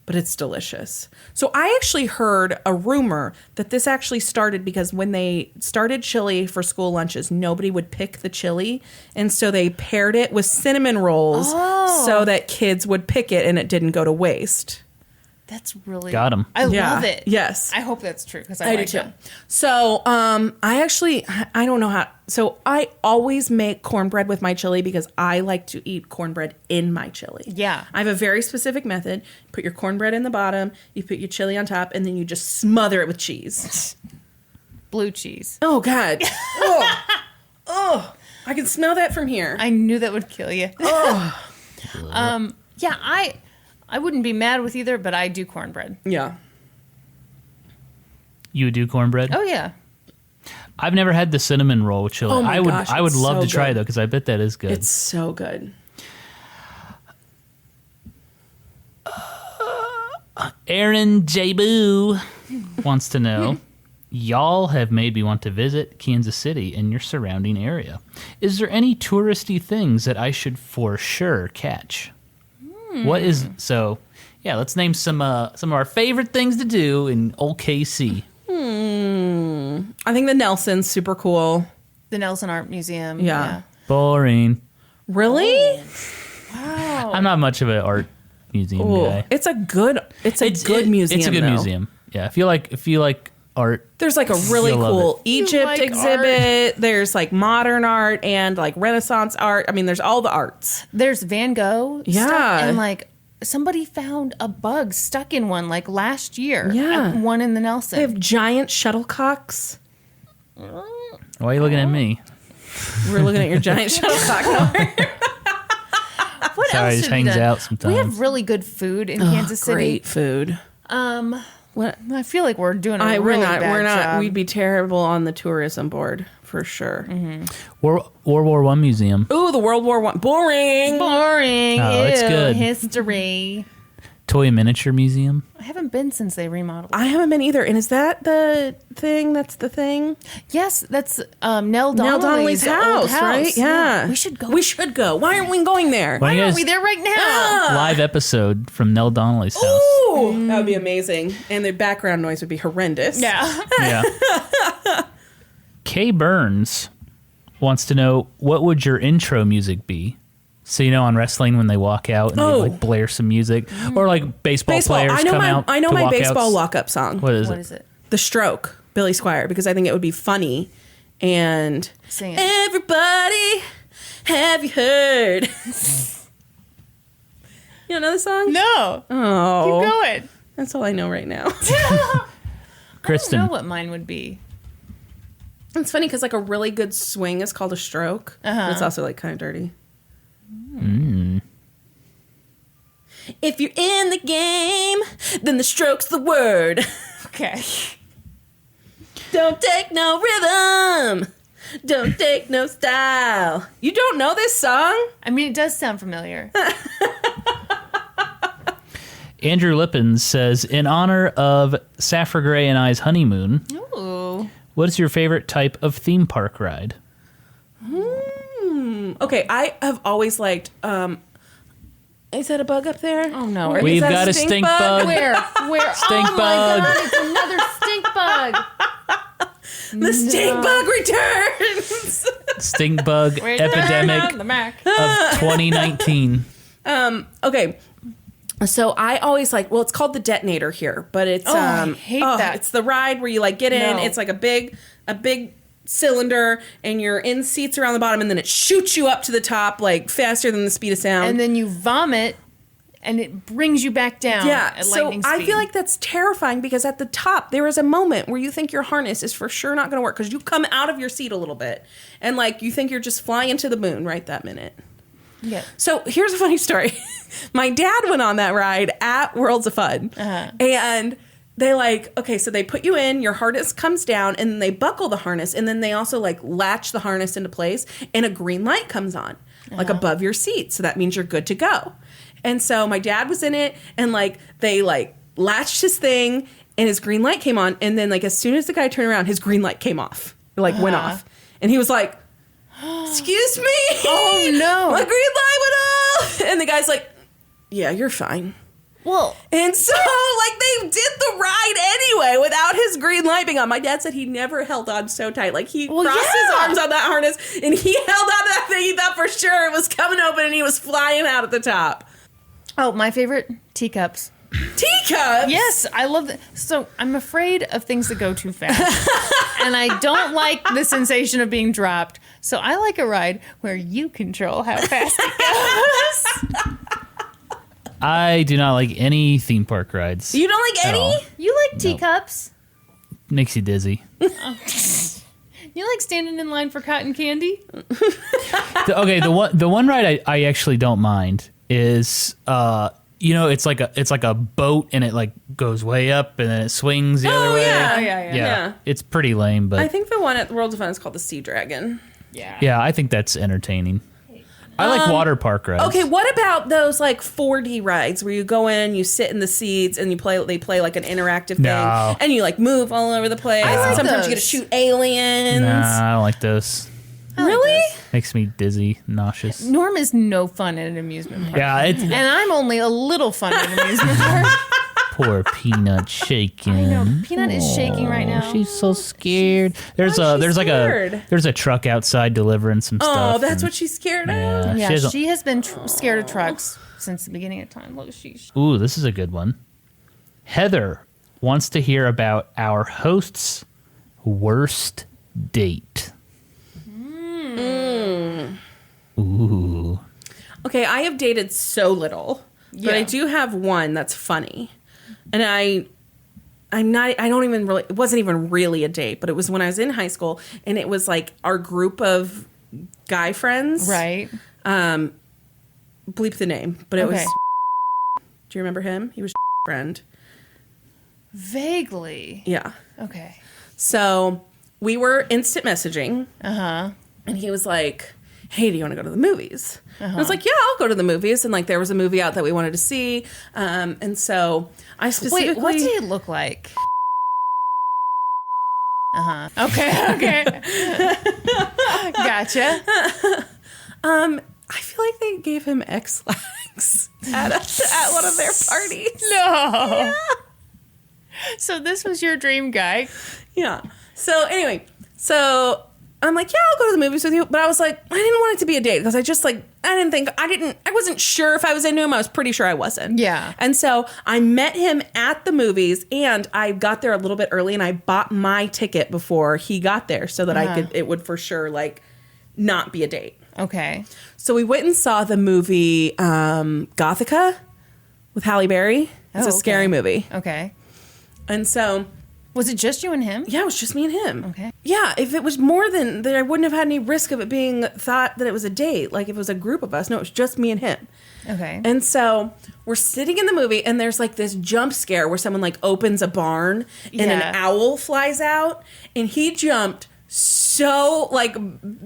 but it's delicious. So I actually heard a rumor that this actually started because when they started chili for school lunches, nobody would pick the chili. And so they paired it with cinnamon rolls so that kids would pick it and it didn't go to waste. That's really Got 'em. I Yeah. love it. Yes. I hope that's true because I I like do too. it. So, I don't know how. So I always make cornbread with my chili because I like to eat cornbread in my chili. Yeah. I have a very specific method. Put your cornbread in the bottom, you put your chili on top, and then you just smother it with cheese. Blue cheese. Oh, God. Oh, I can smell that from here. I knew that would kill you. Oh. Yeah, I wouldn't be mad with either, but I do cornbread. Yeah. You would do cornbread? Oh yeah. I've never had the cinnamon roll with chili. Oh my gosh, I would it's love so to try good. though because I bet that is good. It's so good. Aaron J. Boo wants to know, y'all have made me want to visit Kansas City and your surrounding area. Is there any touristy things that I should for sure catch? What is so? Yeah, let's name some of our favorite things to do in old KC. I think the Nelson's super cool. The Nelson Art Museum. Yeah. Boring. Really? Wow. I'm not much of an art museum Ooh, guy. it's a good museum. It's a good though. museum. Yeah, I feel like art. There's like a really You'll love cool it. Egypt like exhibit. There's like modern art and like Renaissance art. I mean, there's all the arts. There's Van Gogh Yeah. stuff, and like somebody found a bug stuck in one like last year. Yeah. At one in the Nelson. They have giant shuttlecocks. Why are you looking at me? We're looking at your giant shuttlecock. What Sorry, else it just should be hangs done? out sometimes. We have really good food in Kansas City. Great food. What? I feel like we're doing a really We're not. bad We're not. job. We'd be terrible on the tourism board for sure. World War One museum. Ooh, the World War One. Boring. boring. Oh, it's Ew, good. History. Toy and miniature museum. I haven't been since they remodeled. I haven't been either. And is that the thing? That's the thing. Yes, that's Nell Donnelly's, Donnelly's old house, right? Yeah. We should go. We should go. Why aren't we going there? Why don't you Why aren't guys we there right now? live episode from Nell Donnelly's house? Ooh, that would be amazing. And the background noise would be horrendous. Yeah. Yeah. Kay Burns wants to know, what would your intro music be? So, you know, on wrestling when they walk out and they like blare some music, or like baseball players I know come my. out. I know to my walkouts. baseball walk-up song. What is What it? is it? The Stroke, Billy Squire, because I think it would be funny. And Sing it. everybody, have you heard? You don't know the song? No. Oh, Keep going. that's all I know right now. I Kristen. don't know what mine would be. It's funny because like a really good swing is called a stroke. But it's also like kind of dirty. If you're in the game, then the stroke's the word. Okay. Don't take no rhythm. Don't take no style. You don't know this song? I mean, it does sound familiar. Andrew Lippens says, in honor of Saffron Gray and I's honeymoon, Ooh. what is your favorite type of theme park ride? Okay, I have always liked. Is that a bug up there? Oh, no. Or is We've that got a stink bug. Where? Stink oh bug. my God, it's another stink bug. The stink bug returns. Stink bug epidemic The Mac. of 2019. Okay. So I always like, well, it's called the detonator here, but it's I hate that. It's the ride where you like get in. No. It's like a big cylinder, and you're in seats around the bottom, and then it shoots you up to the top like faster than the speed of sound. And then you vomit, and it brings you back down at so lightning speed. I feel like that's terrifying because at the top there is a moment where you think your harness is for sure not going to work because you come out of your seat a little bit and like you think you're just flying to the moon right that minute. Yeah. So here's a funny story. My dad went on that ride at Worlds of Fun, and they so they put you in, your harness comes down, and then they buckle the harness, and then they also like latch the harness into place, and a green light comes on like above your seat, so that means you're good to go. And so my dad was in it, and like they like latched his thing, and his green light came on, and then like as soon as the guy turned around, his green light came off, went off, and he was like, "Excuse me, Oh, no. my green light went off," and the guy's like, "Yeah, you're fine." Well, And so, like, they did the ride anyway without his green light being on. My dad said he never held on so tight. Like, he crossed his arms on that harness, and he held on to that thing. He thought for sure it was coming open, and he was flying out at the top. oh, my favorite, teacups. Teacups? Yes, I love that. So I'm afraid of things that go too fast. And I don't like the sensation of being dropped. So I like a ride where you control how fast it goes. I do not like any theme park rides. You don't like At any? all. You like teacups? Makes you dizzy. You like standing in line for cotton candy? The one ride I actually don't mind is it's like a boat, and it like goes way up and then it swings the other way. Yeah. It's pretty lame, but I think the one at the World of Fun is called the Sea Dragon. yeah, I think that's entertaining. I like water park rides. Okay, what about those like 4D rides where you go in, you sit in the seats, and they play like an interactive thing, No. and you like move all over the place. I like Sometimes you get to those. shoot aliens. Nah, I don't like those. Really? Makes me dizzy, nauseous. Norm is no fun at an amusement park. Yeah, it's And I'm only a little fun at an amusement park. poor Peanut shaking. I know, Peanut is shaking right now. She's so scared. There's scared? a truck outside delivering some stuff. Oh, that's and- what she's scared of. Yeah, Yeah, doesn't- she has been scared of trucks since the beginning of time. Look, she's Ooh, this is a good one. Heather wants to hear about our host's worst date. Ooh. Okay, I have dated so little, but I do have one that's funny. And it wasn't even really a date, but it was when I was in high school, and it was like our group of guy friends. Right. Bleep the name, but it was. Do you remember him? He was friend. Vaguely. Yeah. Okay. So we were instant messaging. Uh-huh. And he was like, hey, do you want to go to the movies? I was like, yeah, I'll go to the movies. And like, there was a movie out that we wanted to see. And so I specifically... Wait, what did he look like? Uh-huh. Okay. Gotcha. I feel like they gave him X-Lax at one of their parties. No. Yeah. So this was your dream guy. Yeah. So anyway, I'm like, yeah, I'll go to the movies with you. But I was like, I didn't want it to be a date because I wasn't sure if I was into him. I was pretty sure I wasn't. Yeah. And so I met him at the movies, and I got there a little bit early, and I bought my ticket before he got there so that it would for sure like not be a date. Okay. So we went and saw the movie Gothica with Halle Berry. It's a scary movie. Okay. And so... Was it just you and him? Yeah, it was just me and him. Okay. Yeah, if it was more than that, I wouldn't have had any risk of it being thought that it was a date. Like if it was a group of us. No, it was just me and him. Okay. And so we're sitting in the movie, and there's like this jump scare where someone like opens a barn and an owl flies out, and he jumped so like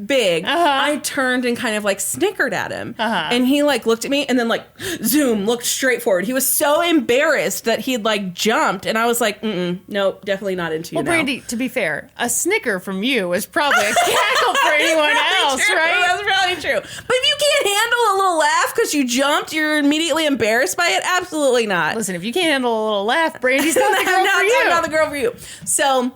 big. I turned and kind of like snickered at him, and he like looked at me and then like zoom looked straight forward. He was so embarrassed that he'd like jumped, and I was like, nope, definitely not into you. Well, Brandi, to be fair, a snicker from you is probably a cackle for anyone else, true. right? That's probably true. But if you can't handle a little laugh because you jumped, you're immediately embarrassed by it. Absolutely not. Listen, if you can't handle a little laugh, Brandi's not the girl for you. I'm not the girl for you. So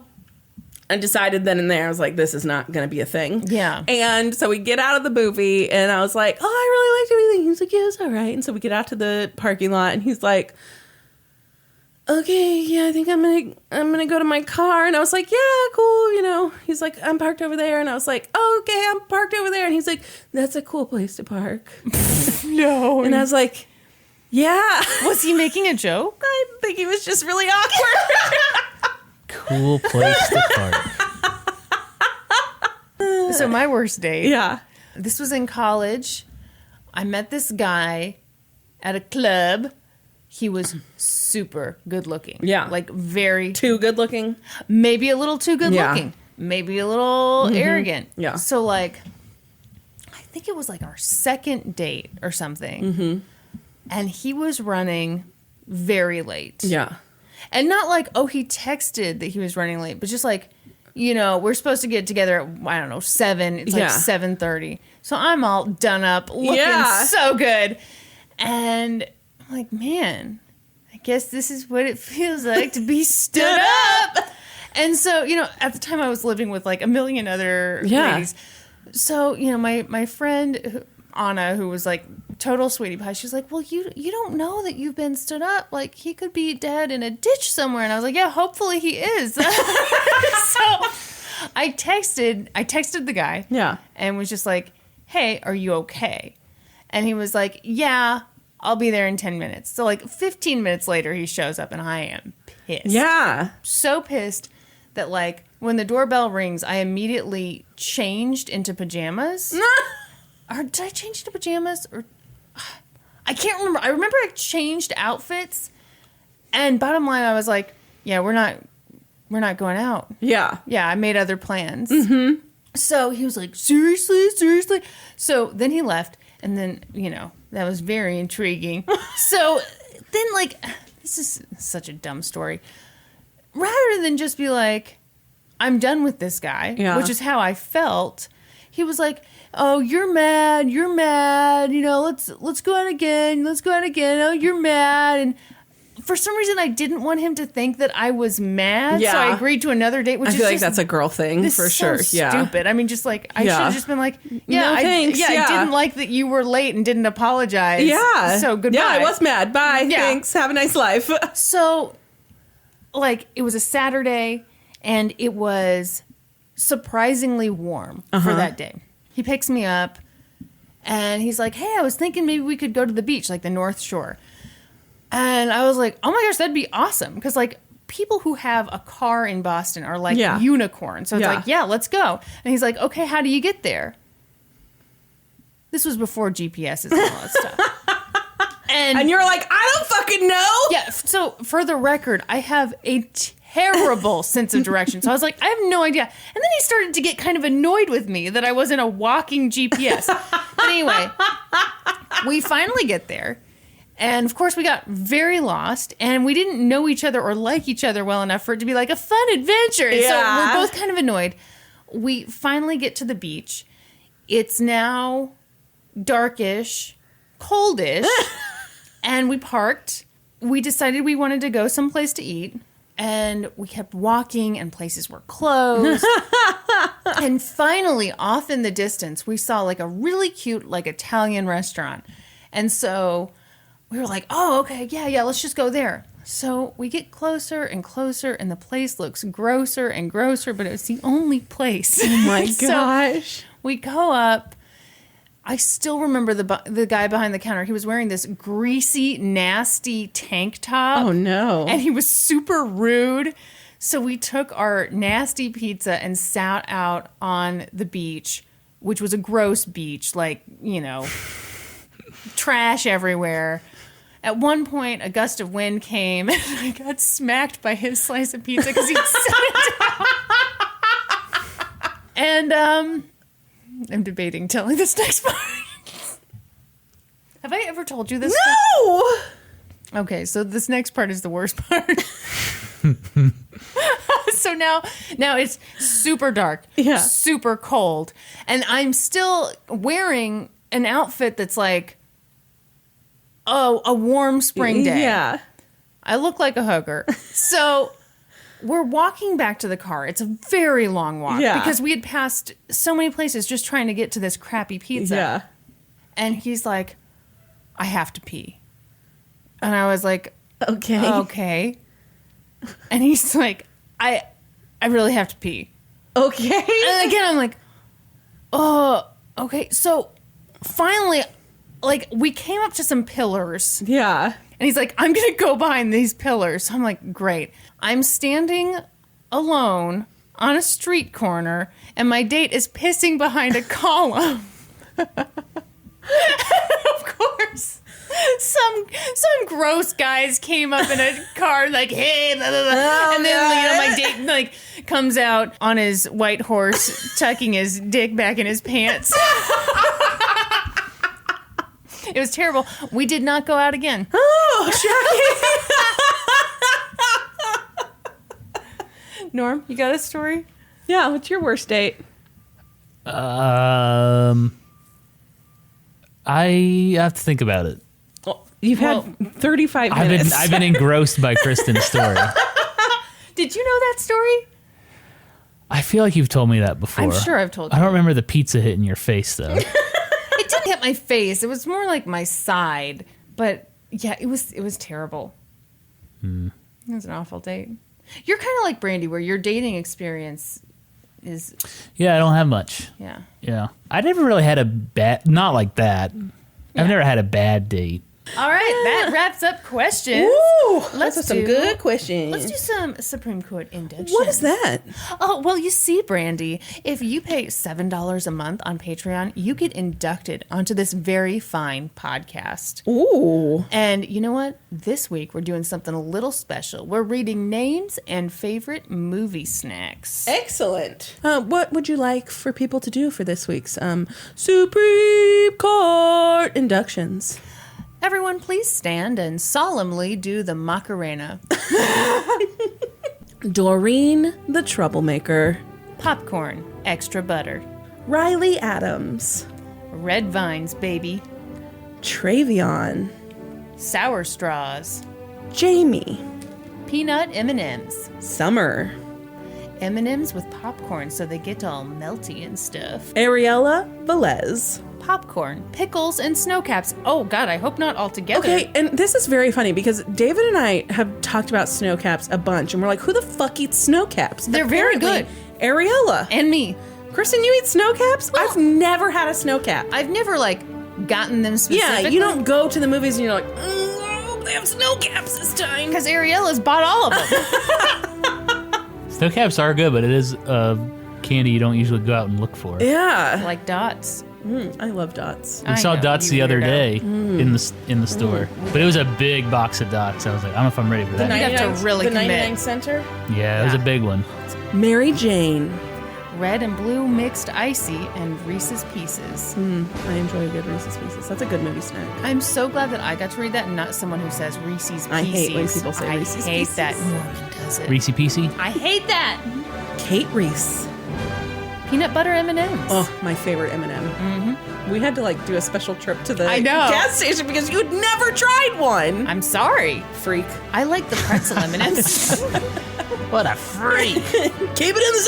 I decided then and there, I was like, this is not going to be a thing. Yeah. And so we get out of the movie, and I was like, oh, I really liked everything. He was like, yeah, it's all right. And so we get out to the parking lot, and he's like, okay, yeah, I think I'm gonna go to my car. And I was like, yeah, cool, you know. He's like, I'm parked over there. And I was like, oh, okay, I'm parked over there. And he's like, that's a cool place to park. No. And I was like, yeah. Was he making a joke? I think he was just really awkward. Cool place to park. So my worst date. Yeah. This was in college. I met this guy at a club. He was super good looking. Yeah. Like very... Too good looking. Maybe a little too good looking. Maybe a little arrogant. Yeah. So like, I think it was like our second date or something. And he was running very late. Yeah. And not like, oh, he texted that he was running late, but just like, you know, we're supposed to get together at, I don't know, 7. It's like 7:30. So I'm all done up, looking so good. And I'm like, man, I guess this is what it feels like to be stood up. And so, you know, at the time I was living with like a million other ladies. So, you know, my friend Anna, who was like total sweetie pie, she was like, well, you don't know that you've been stood up. Like, he could be dead in a ditch somewhere. And I was like, yeah, hopefully he is. So I texted the guy. Yeah. And was just like, hey, are you okay? And he was like, yeah, I'll be there in 10 minutes. So like 15 minutes later, he shows up, and I am pissed. Yeah. So pissed that like when the doorbell rings, I immediately changed into pajamas. Or did I change into pajamas? Or I can't remember. I remember I changed outfits, and bottom line, I was like, yeah, we're not going out. Yeah. Yeah, I made other plans. So he was like, seriously? So then he left, and then, you know, that was very intriguing. So then, like, this is such a dumb story. Rather than just be like, I'm done with this guy, which is how I felt, he was like, oh, you're mad, you know, let's go out again, oh, you're mad. And for some reason, I didn't want him to think that I was mad, so I agreed to another date, which I feel like that's a girl thing for sure. So stupid. I mean, just like, I should have just been like, yeah, no, thanks. I didn't like that you were late and didn't apologize. Yeah. So goodbye. Yeah, I was mad. Bye. Yeah. Thanks. Have a nice life. So like, it was a Saturday, and it was surprisingly warm for that day. He picks me up, and he's like, hey, I was thinking maybe we could go to the beach, like the North Shore. And I was like, oh my gosh, that'd be awesome. Because, like, people who have a car in Boston are like unicorns. So it's like, yeah, let's go. And he's like, okay, how do you get there? This was before GPSs and all that stuff. And you're like, I don't fucking know. Yeah. So for the record, I have a terrible sense of direction. So I was like, I have no idea. And then he started to get kind of annoyed with me that I wasn't a walking GPS. But anyway, we finally get there. And of course, we got very lost, and we didn't know each other or like each other well enough for it to be like a fun adventure. Yeah. So we're both kind of annoyed. We finally get to the beach. It's now darkish, coldish, and we parked. We decided we wanted to go someplace to eat, and we kept walking, and places were closed. And finally, off in the distance, we saw like a really cute, like, Italian restaurant. And so we were like, oh, okay, yeah, let's just go there. So we get closer and closer, and the place looks grosser and grosser, but it's the only place. Oh my gosh. So we go up. I still remember the guy behind the counter. He was wearing this greasy, nasty tank top. Oh, no. And he was super rude. So we took our nasty pizza and sat out on the beach, which was a gross beach, like, you know, trash everywhere. At one point, a gust of wind came, and I got smacked by his slice of pizza because he'd set it down. And I'm debating telling this next part. Have I ever told you this? No! Okay, so this next part is the worst part. So now it's super dark, super cold, and I'm still wearing an outfit that's like, oh, a warm spring day. Yeah. I look like a hooker. So we're walking back to the car. It's a very long walk because we had passed so many places just trying to get to this crappy pizza. Yeah. And he's like, I have to pee. And I was like, okay. And he's like, I really have to pee. Okay. And again, I'm like, oh, okay. So finally, like, we came up to some pillars. Yeah. And he's like, I'm going to go behind these pillars. So I'm like, great. I'm standing alone on a street corner, and my date is pissing behind a column. Of course, some gross guys came up in a car like, hey, blah, blah, blah. Oh, and then my date like comes out on his white horse, tucking his dick back in his pants. It was terrible. We did not go out again. Oh, shocking. Norm, you got a story? Yeah, what's your worst date? I have to think about it. You've had 35 minutes. I've been engrossed by Kristen's story. Did you know that story? I feel like you've told me that before. I'm sure I've told you. I don't remember the pizza hitting your face, though. It didn't hit my face. It was more like my side. But yeah, it was terrible. It was an awful date. You're kind of like Brandi, where your dating experience is... Yeah, I don't have much. Yeah. Yeah. I never really had a bad... Not like that. Yeah. I've never had a bad date. All right, that wraps up questions. Ooh, Let's those are some good questions. Let's do some Supreme Court inductions. What is that? Oh, well, you see, Brandi, if you pay $7 a month on Patreon, you get inducted onto this very fine podcast. Ooh. And you know what? This week, we're doing something a little special. We're reading names and favorite movie snacks. Excellent. What would you like for people to do for this week's Supreme Court inductions? Everyone, please stand and solemnly do the Macarena. Doreen, the troublemaker. Popcorn, extra butter. Riley Adams. Red vines, baby. Travion. Sour straws. Jamie. Peanut M&Ms. Summer. M&Ms with popcorn so they get all melty and stuff. Ariella Velez. Popcorn, pickles, and snow caps. Oh, God, I hope not all together. Okay, and this is very funny because David and I have talked about snow caps a bunch, and we're like, who the fuck eats snow caps? They're very good. Ariella. And me. Kristen, you eat snow caps? Well, I've never had a sno cap. I've never, gotten them specifically. Yeah, you don't go to the movies and you're like, oh, they have snow caps this time. Because Ariella's bought all of them. Snow caps are good, but it is candy you don't usually go out and look for. Yeah. Like Dots. I love Dots. We saw know, Dots you the other weirdo. day in the store, but it was a big box of Dots. I was like, I don't know if I'm ready for that. You'd have to really the commit. 99 center. Yeah, it was a big one. Mary Jane. Red and blue mixed icy and Reese's Pieces. I enjoy a good Reese's Pieces. That's a good movie snack. I'm so glad that I got to read that and not someone who says Reese's Pieces. I hate when people say Reese's I hate Pieces. that Norman does it. Reese Piecey. I hate that. Kate Reese. Peanut butter M&Ms. Oh, my favorite M&M. We had to do a special trip to the I know. gas station because you'd never tried one. I'm sorry. Freak. I like the pretzel M&Ms. What a freak! Keep it in the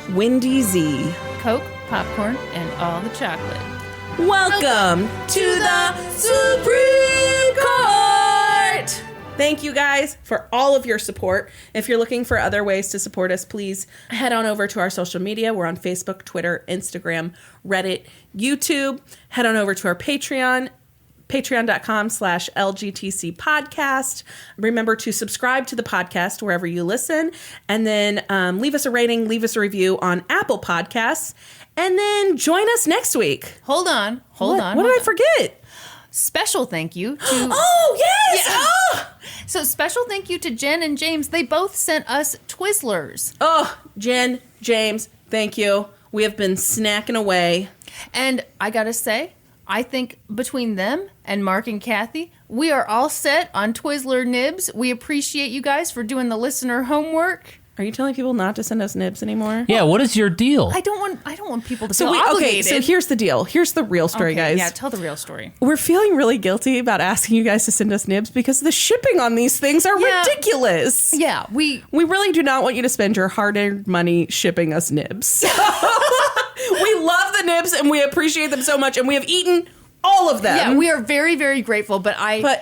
circus. Windy Z. Coke, popcorn, and all the chocolate. Welcome to the Supreme Court. Thank you guys for all of your support. If you're looking for other ways to support us, please head on over to our social media. We're on Facebook, Twitter, Instagram, Reddit, YouTube. Head on over to our Patreon, patreon.com/LGTC podcast. Remember to subscribe to the podcast wherever you listen, and then leave us a rating, leave us a review on Apple Podcasts, and then join us next week. Hold on. What did I forget? Special thank you to... Oh, yes! Yeah. Oh! So special thank you to Jen and James. They both sent us Twizzlers. Oh, Jen, James, thank you. We have been snacking away. And I gotta say, I think between them and Mark and Kathy, we are all set on Twizzler nibs. We appreciate you guys for doing the listener homework. Are you telling people not to send us nibs anymore? Yeah, what is your deal? I don't want people to feel obligated. Okay, so here's the deal. Here's the real story, Okay, guys. Yeah, tell the real story. We're feeling really guilty about asking you guys to send us nibs because the shipping on these things are ridiculous. Yeah, we really do not want you to spend your hard-earned money shipping us nibs. We love the nibs and we appreciate them so much, and we have eaten all of them. Yeah, we are very, very grateful, but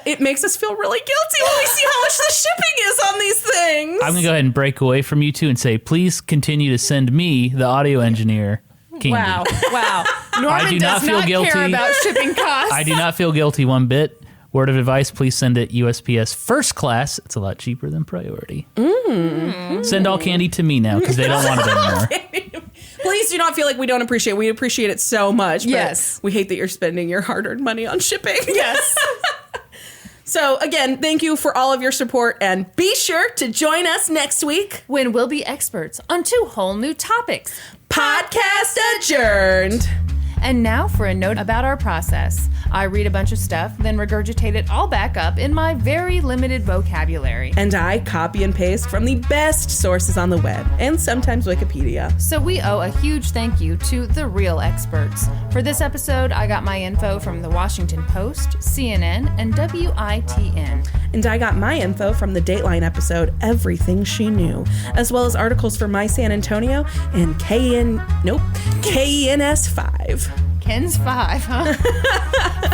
it makes us feel really guilty when we see how much the shipping is on these things. I'm going to go ahead and break away from you two and say, please continue to send me, the audio engineer, candy. Wow. Norman I do not does feel not guilty. care about shipping costs. I do not feel guilty one bit. Word of advice, please send it USPS first class. It's a lot cheaper than priority. Send all candy to me now because they don't want it anymore. Please do not feel like we don't appreciate it. We appreciate it so much. But Yes. we hate that you're spending your hard-earned money on shipping. Yes. So, again, thank you for all of your support, and be sure to join us next week. When we'll be experts on 2 whole new topics. Podcast adjourned. And now for a note about our process. I read a bunch of stuff, then regurgitate it all back up in my very limited vocabulary. And I copy and paste from the best sources on the web, and sometimes Wikipedia. So we owe a huge thank you to the real experts. For this episode, I got my info from the Washington Post, CNN, and WITN. And I got my info from the Dateline episode, Everything She Knew, as well as articles for My San Antonio and KNS5. Ken's 5, huh?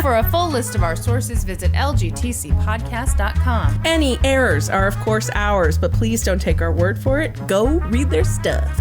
For a full list of our sources, visit lgtcpodcast.com. Any errors are, of course, ours, but please don't take our word for it. Go read their stuff.